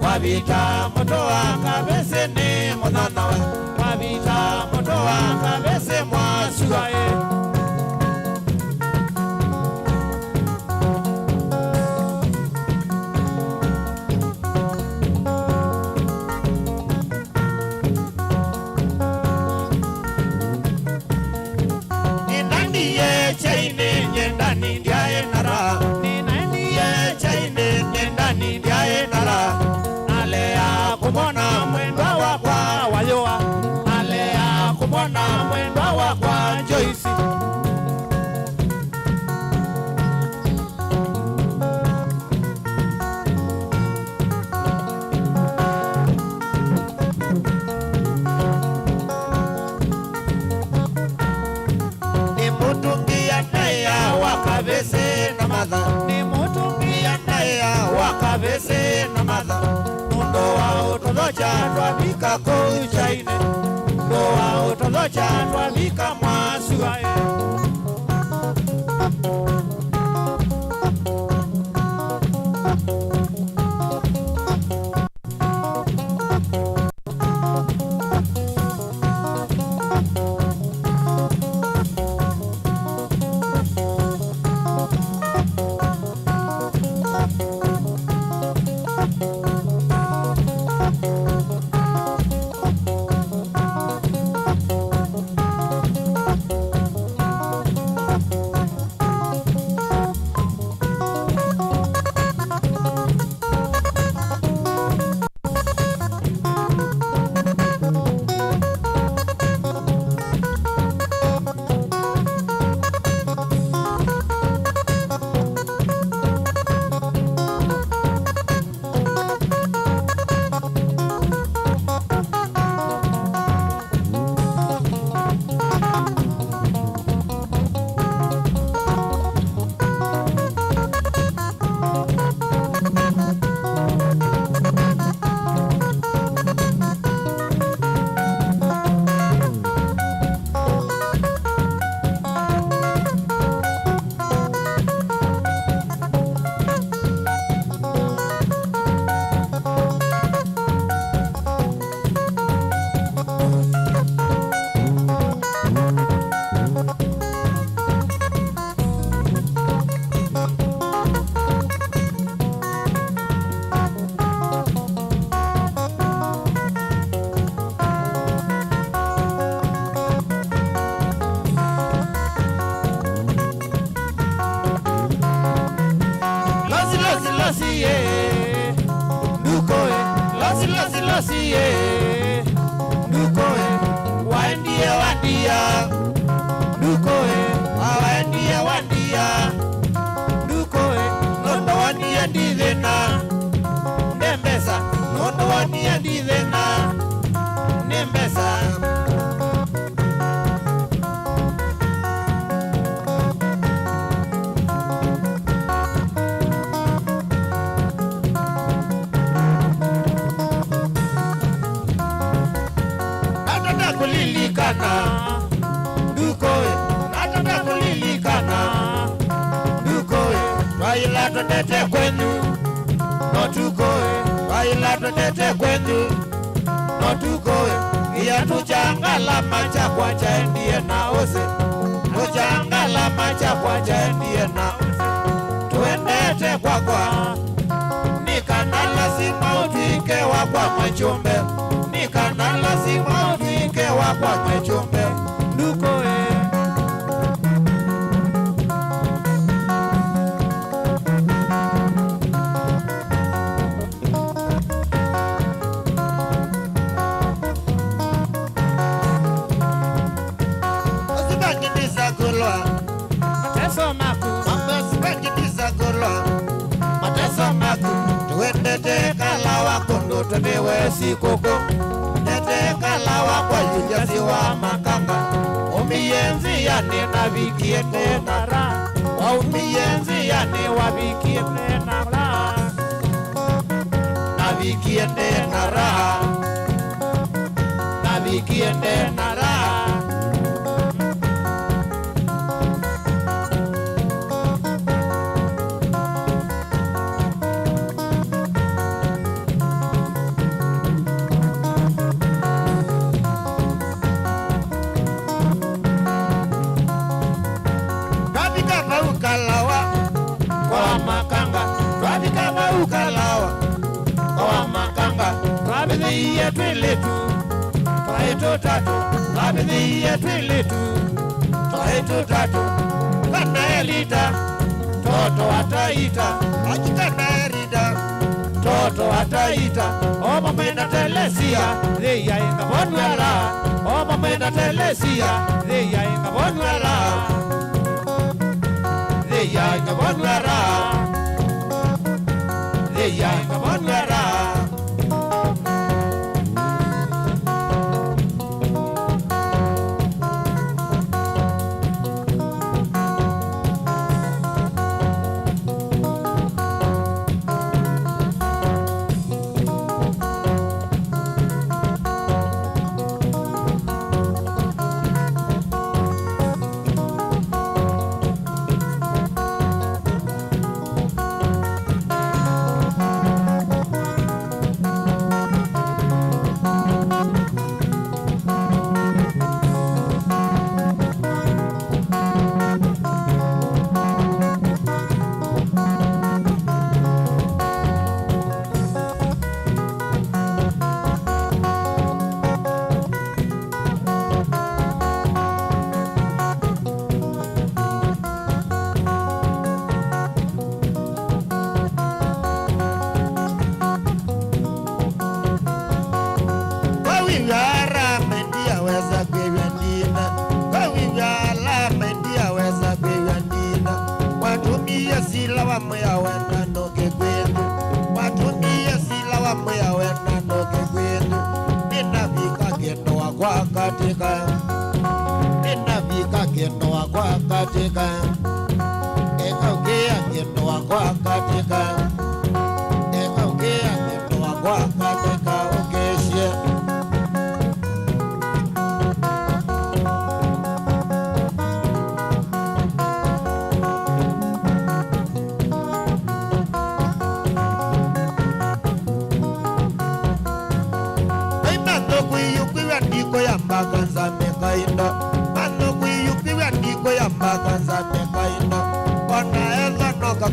Wabita moto akabese ne monanawe Wabita moto akabese mwasuae Ninandiye chaine nyendani ndiaye nara Ninandiye chaine nyendani ndiaye nara kumona mwendwa wakwa wayoa alea kumona mwendwa wakwa Joyce ni mutungia naya wakavese na madha ni mutungia naya wakavese na madha Ndoa utolocha twabika kuchaine Ndoa utolocha twabika mwasuae sie dukoe waendie wandia dukoe waendie wandia dukoe nondo wanie ndithina nembesa nondo wanie ndithina nembesa kulilikana dukoe nataka kulilikana dukoe waila tondete kwenu no tukoe waila tondete kwenu no tukoe iya tujangala macha kwa chaendie na ose tujangala macha kwa chaendie na ose tuendete kwa nikana lazima utwike wakwa mwechumbe nikana lazima utwike wakwa mwechumbe dukoe Asibakidiza kulwa mateso maku asibakidiza kulwa mateso maku tuendete kalawa kondo tunewe sikoko tete kalawa kwa yujasi wa makanga umiyenzi yane navikie tena ra wa umiyenzi yane wavikie tena ra navikie tena ra navikie tena ra ukalawa kwa makanga twabidhi yetu letu twaito tatu twabidhi yetu letu twaito tatu kana elita toto ataita akikana erida toto ataita omo mena telesia leya inga bonwala omo mena telesia leya inga bonwala leya inga bonwala ya ngabonara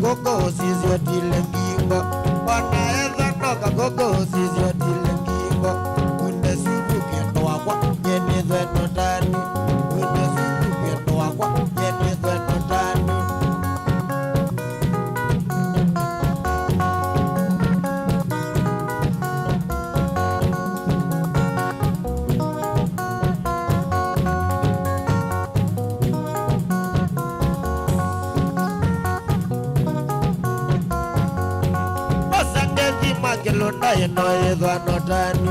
Gogo sizio tilengingo wanaeza noka gogo sizio tilengingo unde subu kendo wakwa yeni zweno tani unde subu kendo wakwa yeni zweno tani makilunda ino ithwa notani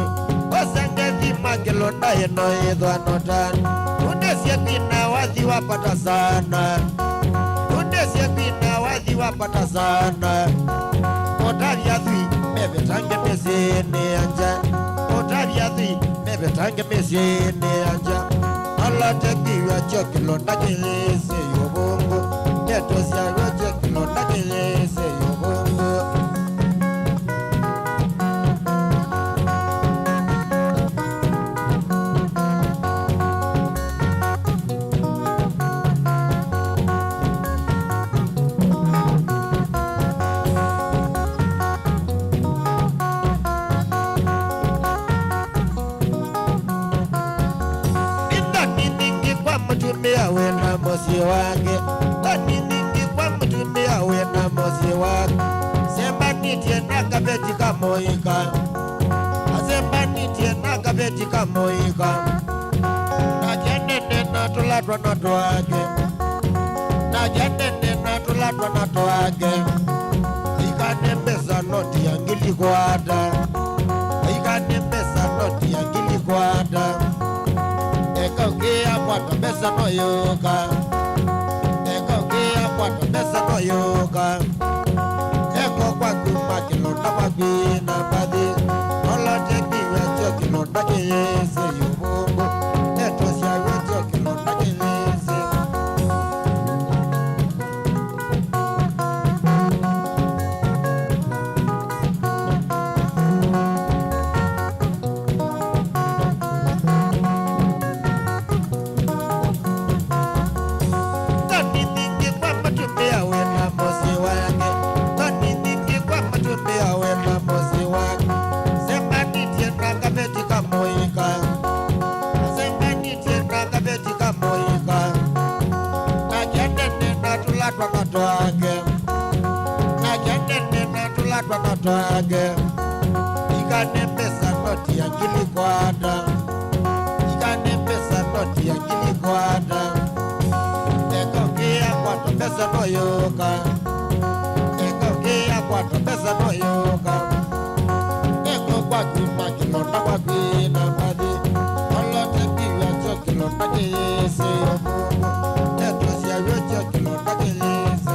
Osengethi makilunda ino ithwa notani Tundesie pina wathi wapata sana Tundesie pina wathi wapata sana Otavia thui mebetange mesene anja Otavia thui mebetange mesene anja Alate kiwa chokilonda kilese yobongo Neto siya chokilonda kilese yobongo Mtumia wena mosi wake Tani ningi kwa mtumia wena mosi wake Semba nitie na kabeti kamoika Semba nitie na kabeti kamoika Najanene na tulatwa na toake Najanene na tulatwa na toake Ikanembeza noti ya ngili kwada Ikanembeza noti ya ngili kwada Eka ukia kwata besa no yoka Eka ukia kwata besa no yoka Eko kwa kuma kilonda wabina badi Ola teki wecho kilonda kiyese yubungu Eto siya wecho kilonda kiyese Twage Ikanembeza noti ya ngili kwada Ikanembeza noti ya ngili kwada Eka ukia kwata besa no yoka Eka ukia kwata besa no yoka Eka kwa kuma kilonda kwa kwina badi Olote kiwa cho kilonda kiyese yomungu Eto siya yocho kilonda kiyese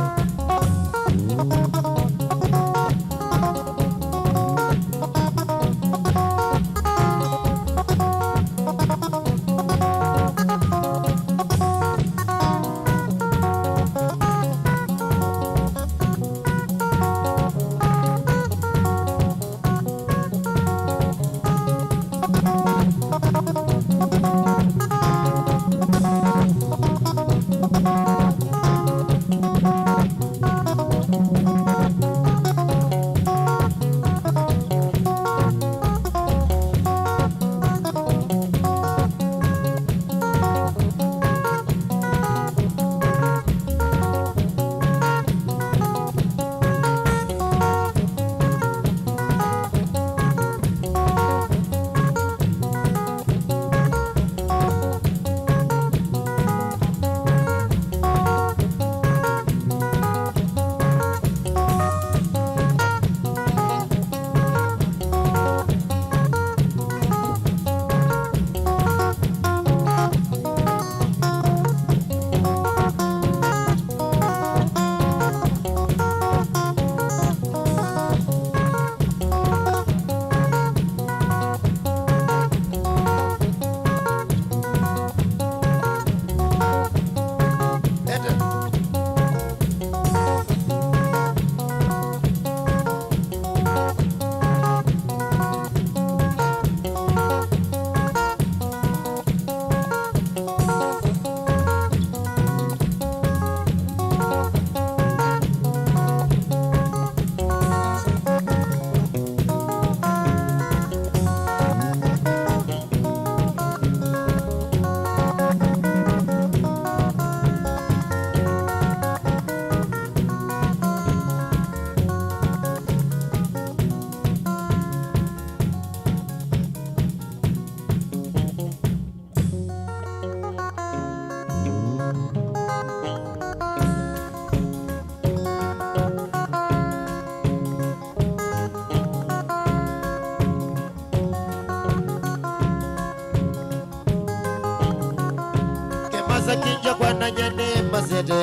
nyene masete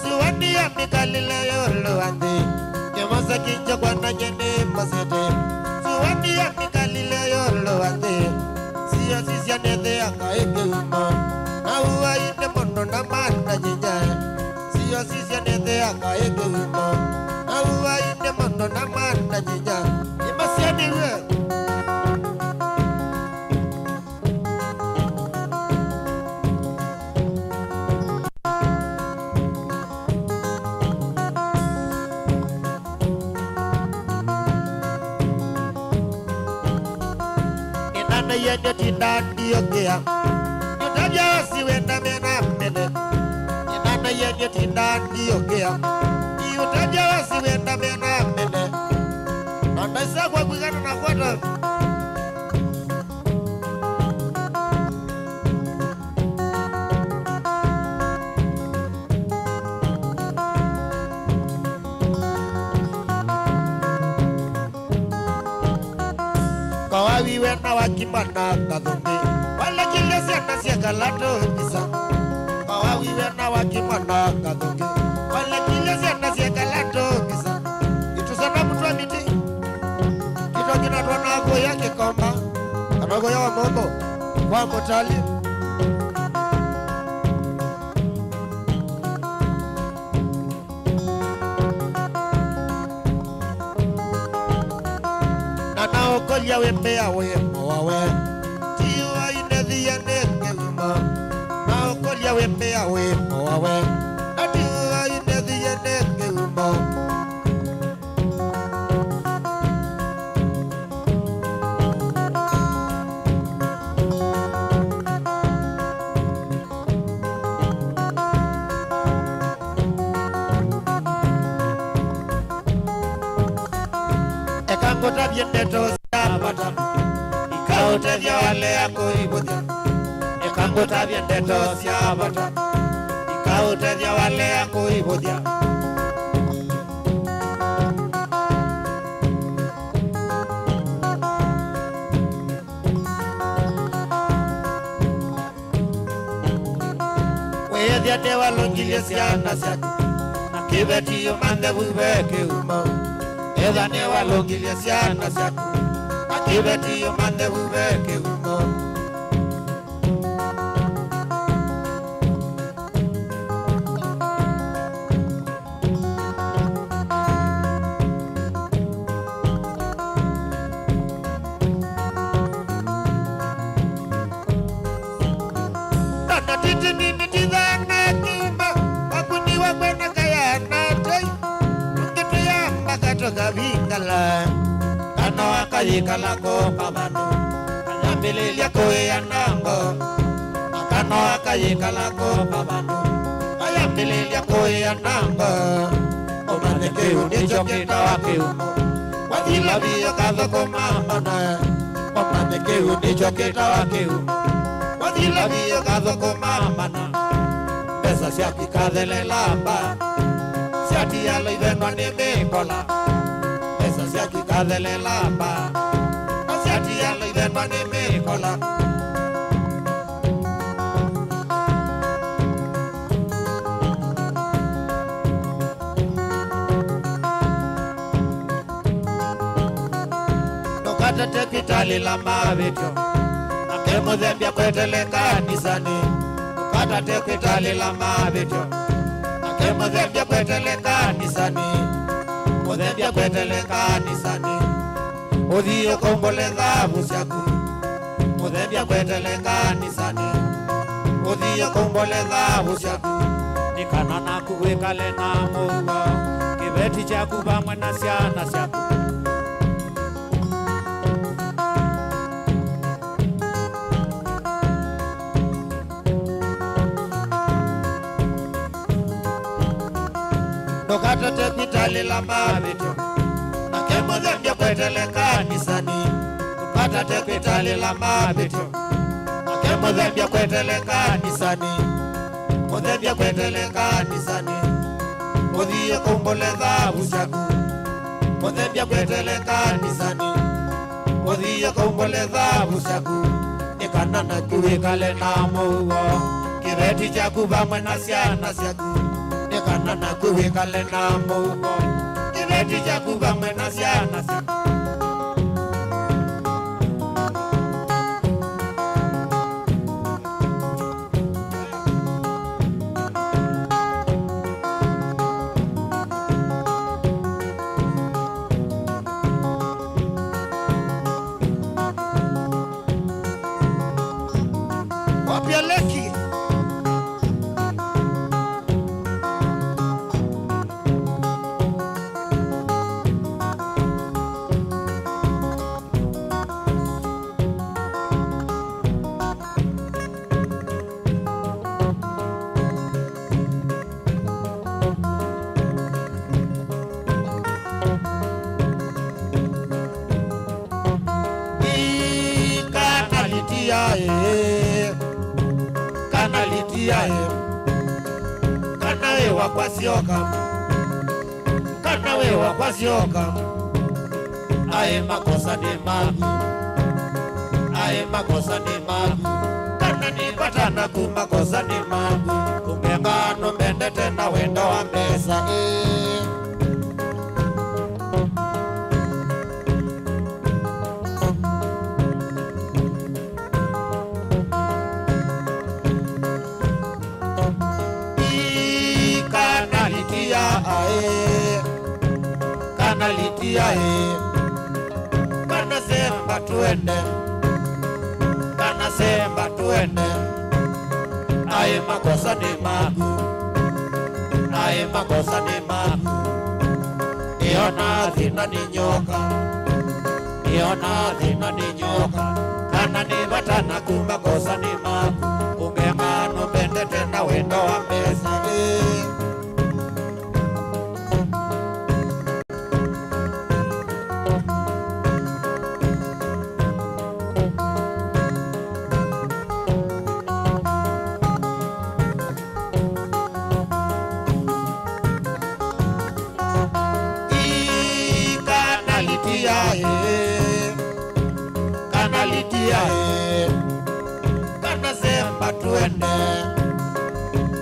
siwani ya mikalile yolo ande kemasa kinja kwa na nyene masete siwani ya mikalile yolo ande siya sisi anede akaeke uma awa ine mono na manda jinja siya sisi anede akaeke uma awa ine mono na manda jinja imasiani we yende tindandi yogea Yutaja wasiwenda mena mene Inana yende tindandi yogea Yutaja wasiwenda mena mene Nanda isa kwa kwigana na kwata Kawawi wena wakimana kadhumbi Wala kile siya siya kalato bisa Kawawi wena wakimana kadhumbi Wala kile siya kalato bisa Itu sana mtu wa miti Kito kina tuwana ako yake komba Anogo ya wa mogo Kwa motali Okolia wembea wemo wawe Tiwa inedhia nenge wima Na okolia wembea wemo wawe Tiwa inedhia nenge wima Ekangota viendetos Ikao tevya wale yako ibudia Ekango tabia ndeto siya bata Ikao tevya wale yako ibudia Weye dia tewa longilia siya nasiaku Nakibeti yumande wubeke umau Eda newa longilia siya nasiaku Akibeti yumande wubeke umo Tata titi nini tizana kima Wakuni wakwena kaya natei Ungitu ya mbakatoka vikala Kano wakayikala ko kabano Kanyambililia koe ya nango Kano wakayikala ko kabano Kanyambililia koe ya nango Omaneke unicho kita wake umo Wadila biyo kathoko mamana Omaneke unicho kita wake umo Wadila biyo kathoko mamana Pesa siaki kadele lamba Siati yalo ivenwa ni mikola Pesa siaki kadele lamba Siati yalo ivenwa ni mikola Nukata tekitali la mavityo Nakemo zembia kwetele kanisani Nukata tekitali la mavityo Nakemo zembia kwetele kanisani Mudhembia kwetele kanisani Udhiyo kombole dhabu siaku Mudhembia kwetele kanisani Udhiyo kombole dhabu siaku Nikanana kuwekale na muwa Kibeti chaku bamwe na siana siaku Nukata tekitali la mavityo Nakemo zembia kwetele kanisani Nukata tekitali la mavityo Nakemo zembia kwetele kanisani Mudhembia kwetele kanisani Udhiyo kumbole dhabu siaku Mudhembia kwetele kanisani Udhiyo kumbole dhabu siaku Nikanana kuwekale na muwa kibeti chaku vamwe na ciana ciaku nikana naku wikale na mugo kibeti chaku vamwe na ciana ciaku Wapieleki kana wewa kwa sioka kana wewa kwa sioka ae makosa ni magu ae makosa ni magu kana nipatana kumakosa ni magu umengano mbende tena wendo wa mbesa kanalitia kana semba tuende ae makosa ni magu ae makosa ni magu iona dhina ni nyoka kana ni batana kumakosa ni magu ungengano bende tena wendo wa mbesa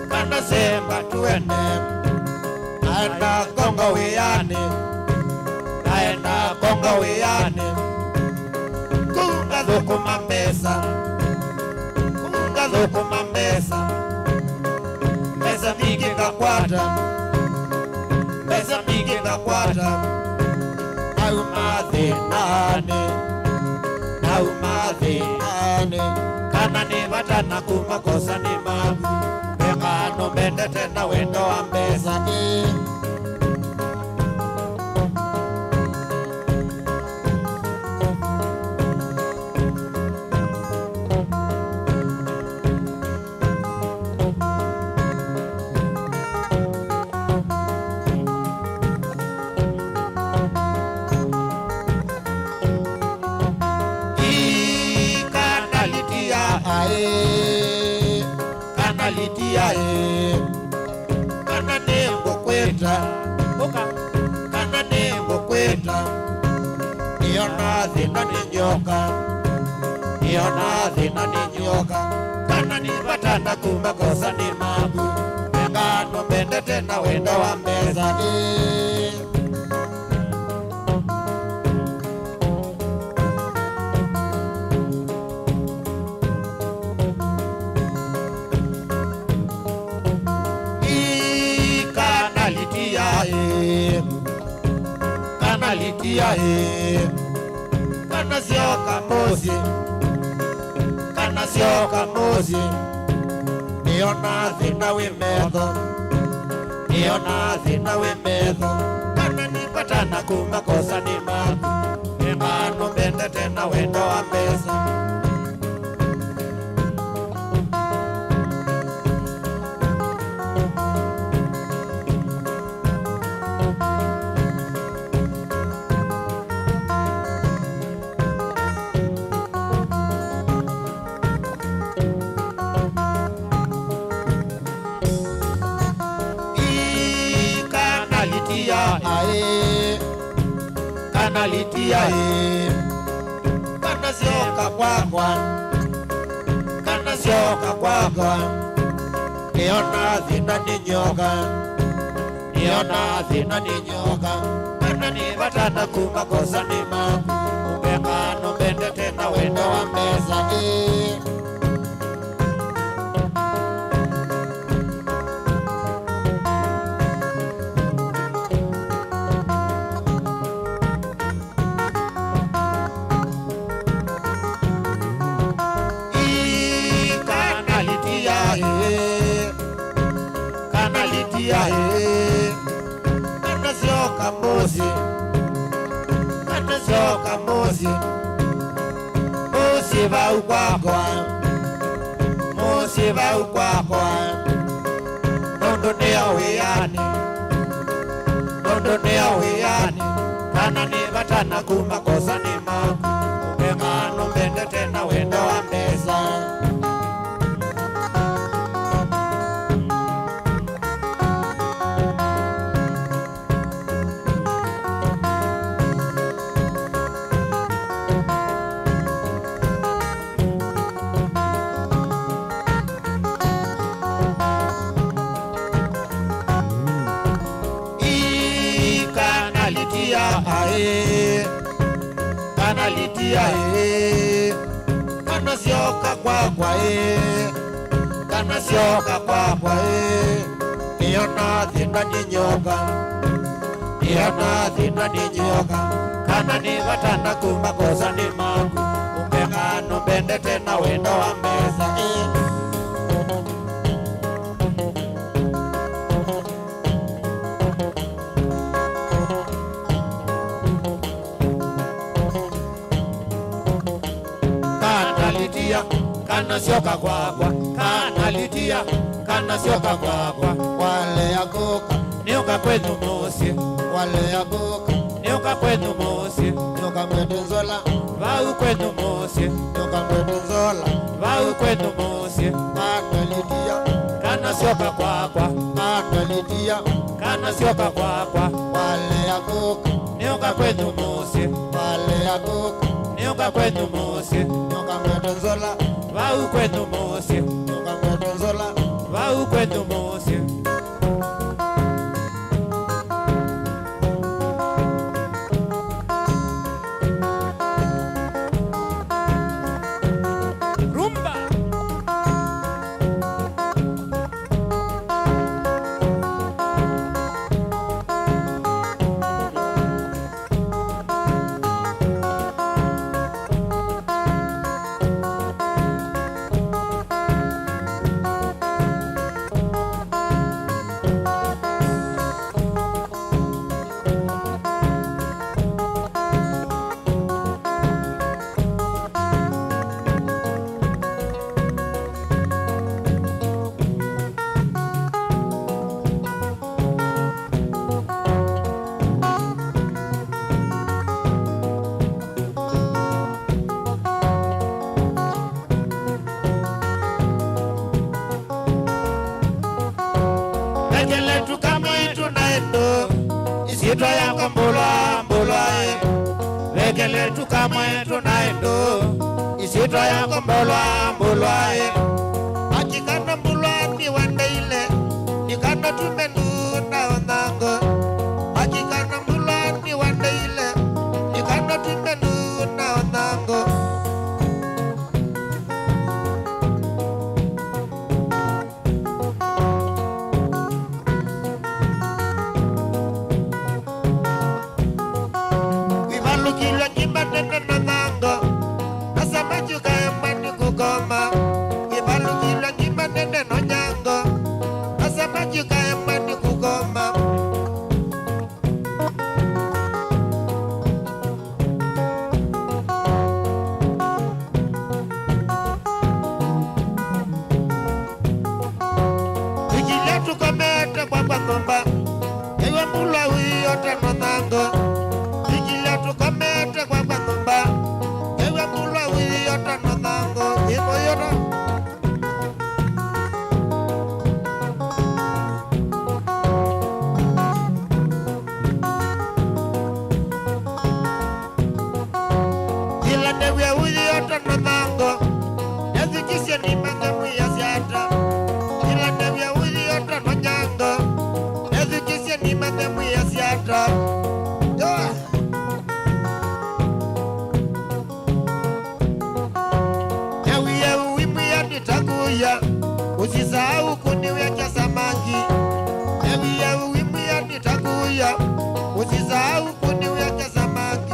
kana semba tuende aenda konga weyane kunga dhukuma mbesa mbesa mingi ngakwata naumadhinane kana ni batana kumakosa ni magu engano mbende tena wendo wa mbesa kana nembo kweta iona dhina ni nyoka kana ni batana kumakosa ni magu engano mbende tena wendo wa mbesa kanalitia kana sioka mozi niona dhina wimedho kana nipatana kumakosa ni magu engano mbende tena wendo wa mbesa kanalitia kana sioka kwakwa niona thina ni nyoka, niona thina ni nyoka, kana ni batana kumakosa ni maku, umekano mbende tena wendo wa meza Musiba ukwakwa nondo ne awiyani kana ni batana kumakosa ni maku umekano mbende tena wendo wa meza kana sioka kwakwa kana sioka kwakwa niona thina ni nyoka, niona thina ni nyoka, kana ni batana kumakosa ni maku umekano mbende tena wendo wa meza kana sioka kwakwa, kana litia, kana sioka kwakwa, wale yagoka, nioka kwenu mosi, wale yagoka, nioka kwenu mosi, nioka kwenu zola, vau kwenu mosi, nioka kwenu zola, vau kwenu mosi, kana litia, kana sioka kwakwa, kana litia, kana sioka kwakwa, wale yagoka, nioka kwenu mosi, wale yagoka, nioka kwenu mosi, nioka kwenu zola, vau kwenu mosi, nioka kwenu zola, vau kwenu mosi. Isitwa yako mbula mbula vekele tukamwe tunaendo isitwa yako mbula mbula akikana mbula ni wende ile nikana tumenu na onango akikana mbula ni wende ile nikana tumenu na onango Ila Tawia uwimia nitakuya, usisahau kuniweka samaki.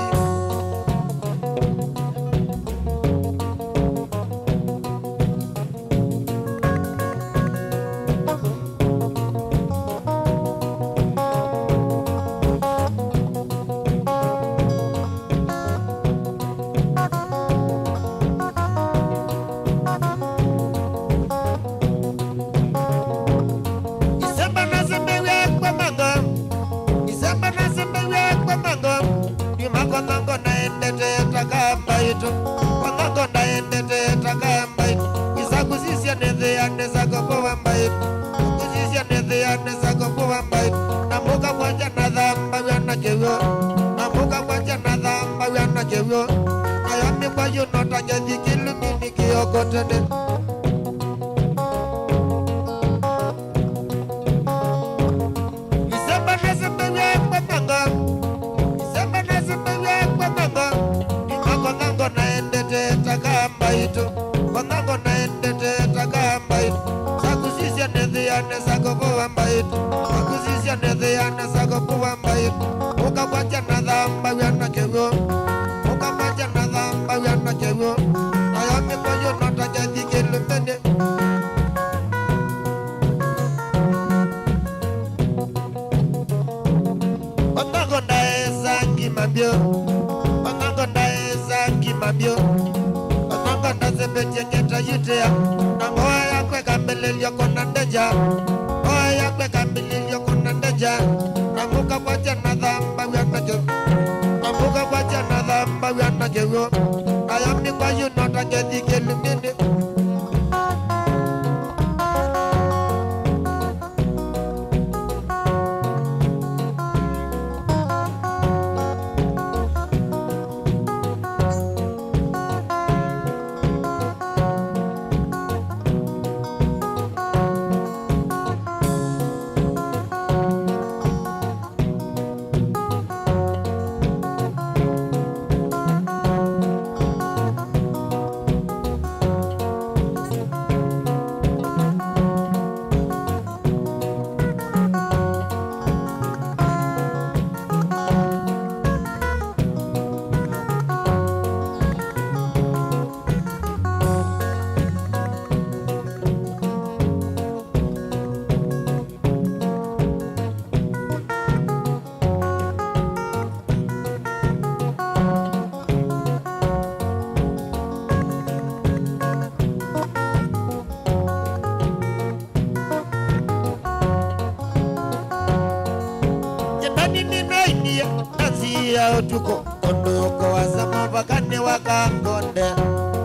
Tuko ondoko wasama bakane wakangonde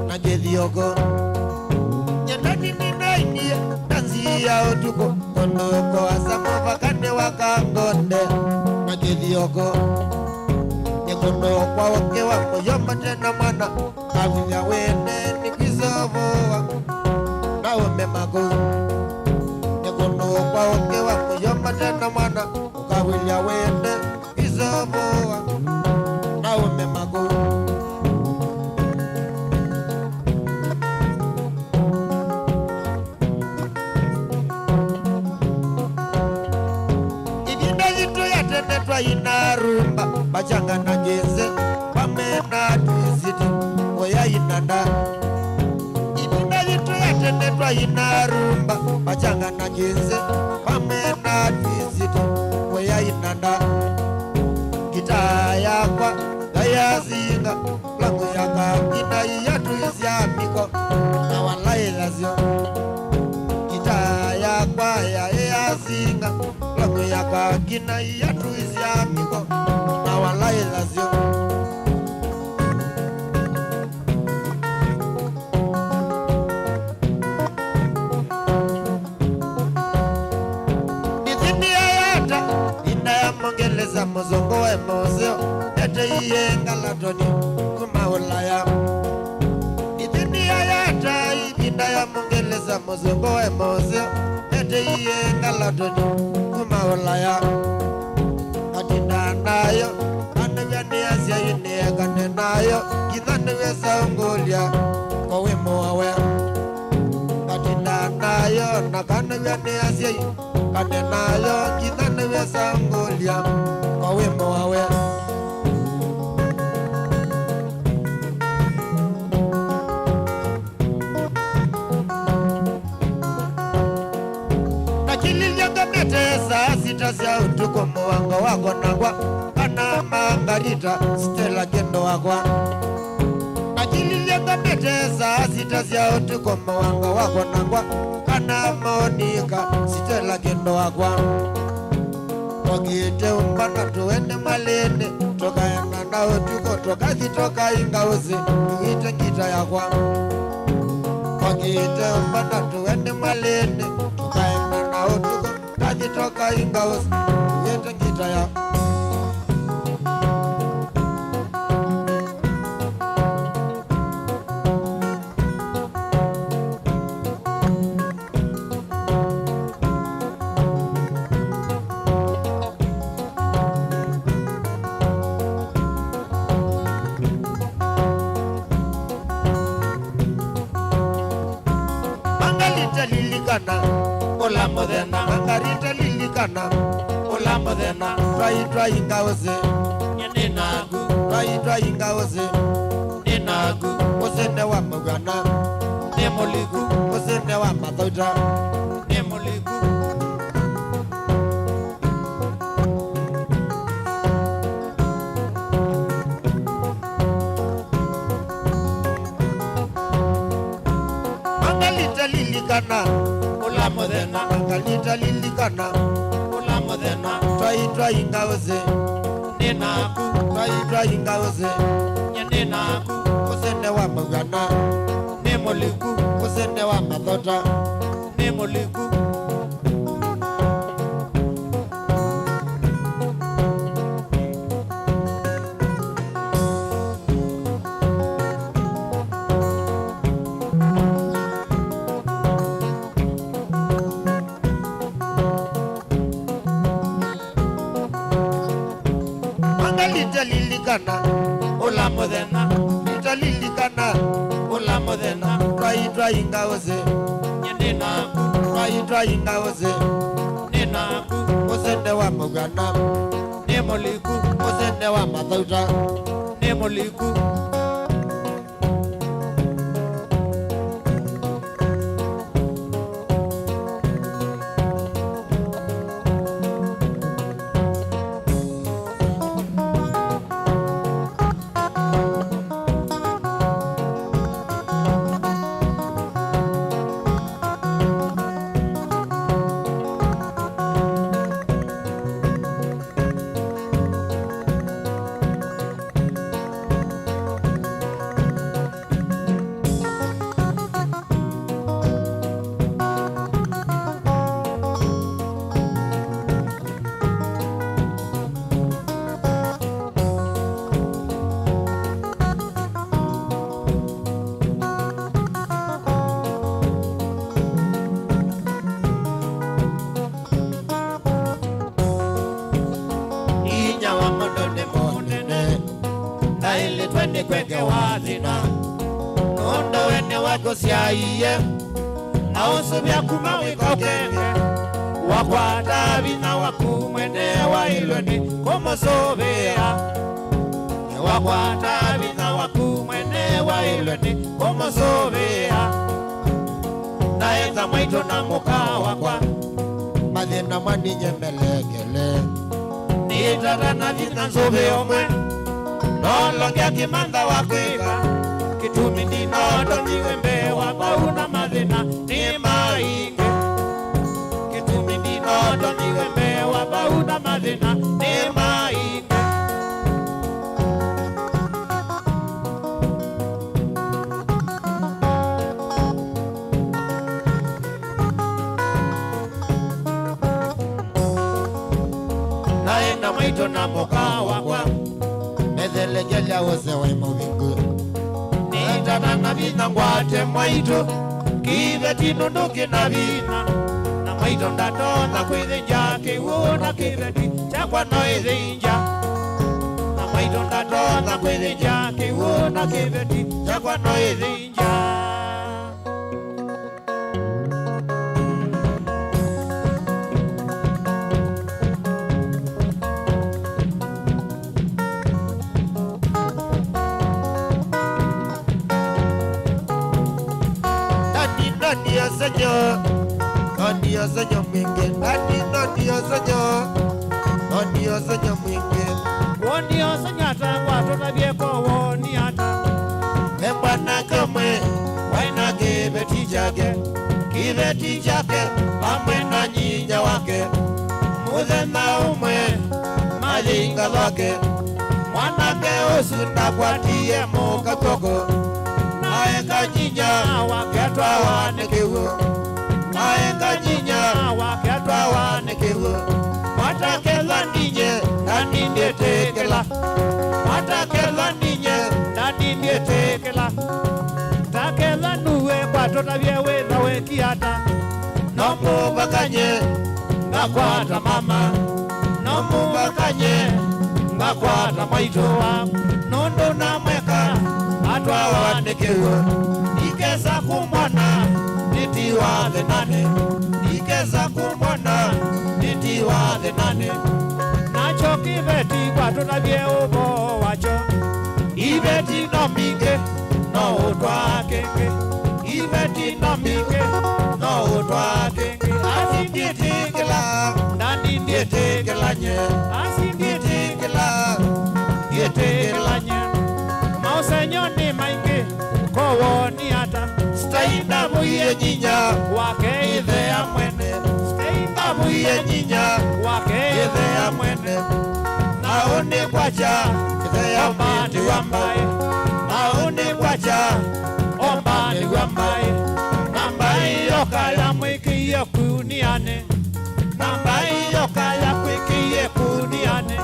na jedhioko nyandani ninaini tanzi yao tuko ondoko wasama bakane wakangonde na jedhioko nyekondo kwa wake wako yomba tena mwana kavinya wene nikizovoa na umemago nyekondo kwa wake wako yomba tena mwana kavinya wene nikizovoa umemago ibinda yitu yatenetwa inarumba bachanga na jeze pamena twisiti oya inanda ibinda yitu yatenetwa inarumba bachanga na jeze pamena twisiti oya inanda kitaya kwa ya zinga langu yaka ina yatu isyamiko na walaila zyo kitaya kwa ya zinga langu yaka ina yatu isyamiko na walaila zyo nizini ya yata ina ya mongeleza mozongo wa emozeo yenga latoni kumaulaya idini ya yata idina ya mongeleza mozongo emoze ete yenga latoni kumaulaya katina nayo anavya ni asya yine kane nayo kithane wesa ungolia kwa wemo wawe katina nayo na kanavya ni asya kanenayo kithane wesangulia kwa wimbo wawe nakililyonganetesa sitasya utuko muwango wako nagwa kana Margarita Stella kendo wakwa nakililyonganetesa sitasya utuko muwango wako nagwa kana Monica Stella kendo wakwa togite umbana tuende malene tokaenda nao tuko tokathi toka ingauzi ite kita yakwa togite umbana tuende malene tokaenda nao tuko tokathi toka ingauzi ite kita yakwa Ola modena Margarita lilikana Ola modena try ingauze Ninagu try ingauze Ninagu Osende wa mugana Nemoligu Osende wa mathauta Nemoligu Margarita lilikana Ola modena Margarita lilikana Ola modena try ingauze Ninagu try ingauze Ninagu Osende wa mugana Nemoligu Osende wa mathauta Nemoligu lilikana Ola modena lilikana Ola modena try ingauze Ninagu try ingauze Ninagu Osende wa mugana Nemoligu Osende wa mathauta Nemoligu kweke wazina nondo wene wako siaiye na usubia kuma wiko kenge wakwata vina wakumwene wa ilweni komo sovea wakwata vina wakumwene wa ilweni komo sovea naenza mwaito na muka wakwa mathina mwaninye melekele nitara na vina nzove omwe nolongia kimanda wakwika kitumi ninondo niwembe wabauna mathina ni mainge kitumi ninondo niwembe wabauna mathina ni mainge naenda mwaito na moka wakwa methelegelia wose waimavingu nitata na vina ngwate mwaito kive tinunduki na vina na mwaito ndatona kwithinja kiwuna kiveti chakwa no ithinja na mwaito ndatona kwithinja kiwuna kiveti chakwa no ithinja sonyo ndio sonyo mwingi ndani ndio sonyo mwingi woni osanyata kwatona bieko woni ata Mbana kamwe waina kibeti chake pamwe na nyinya wake muthenya umwe malinga wake mwanake usunda kwatie mukatoko naye kanyinya waketwa wanekewo naye kanyinya waketwa wanekewo matakela ndinye nani ndietekela matakela ndinye nani ndietekela takela nuwe kwatona byewe nawe kiata nomubakanye ngakwata mama nomubakanye ngakwata maitowa nondo namweka atwawandekewo ikeza kumwana nitiwa thenane ikeza kumwana nitiwa thenane nacho kibeti kwatona byeubo wacho ibeti nominge no utwakenge ibeti nominge no utwakenge asindietekela nani ndietekelanye asindietekela ndietekelanye mausenyo ni maingi kowoni ata staina muye nyinya wake ithea mwene staina muye nyinya wake ithea mwene naone kwacha ithea mati wambaye naone kwacha ombani wambaye nambai yokala mwikiye kuniane nambai yokala kwikiye kuniane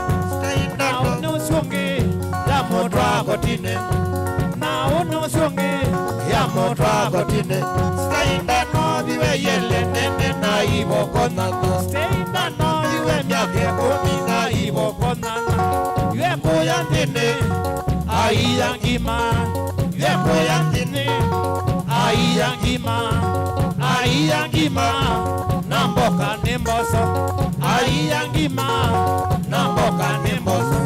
naone usungi ya motwa kotine naone usungi ya motwa kotine stainda no viwe yele nene na ibo konana stainda no viwe myake kumi na ibo konana yue kuyandine aiyangima yue kuyandine aiyangima namboka nemboso aiyangima namboka nemboso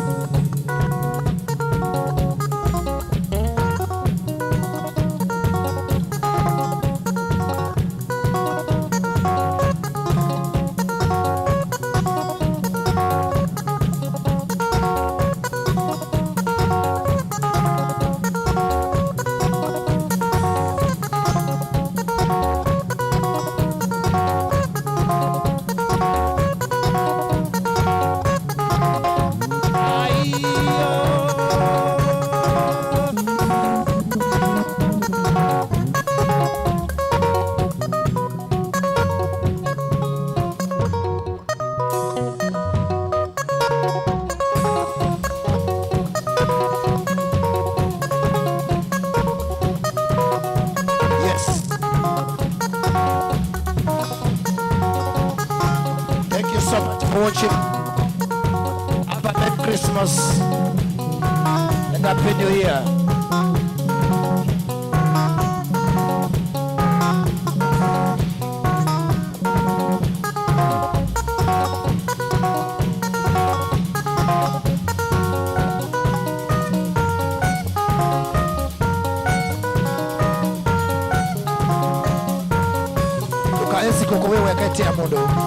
watching. Have a Merry Christmas and Happy New Year. Tukaenzi kuko wewe kati ya mondo.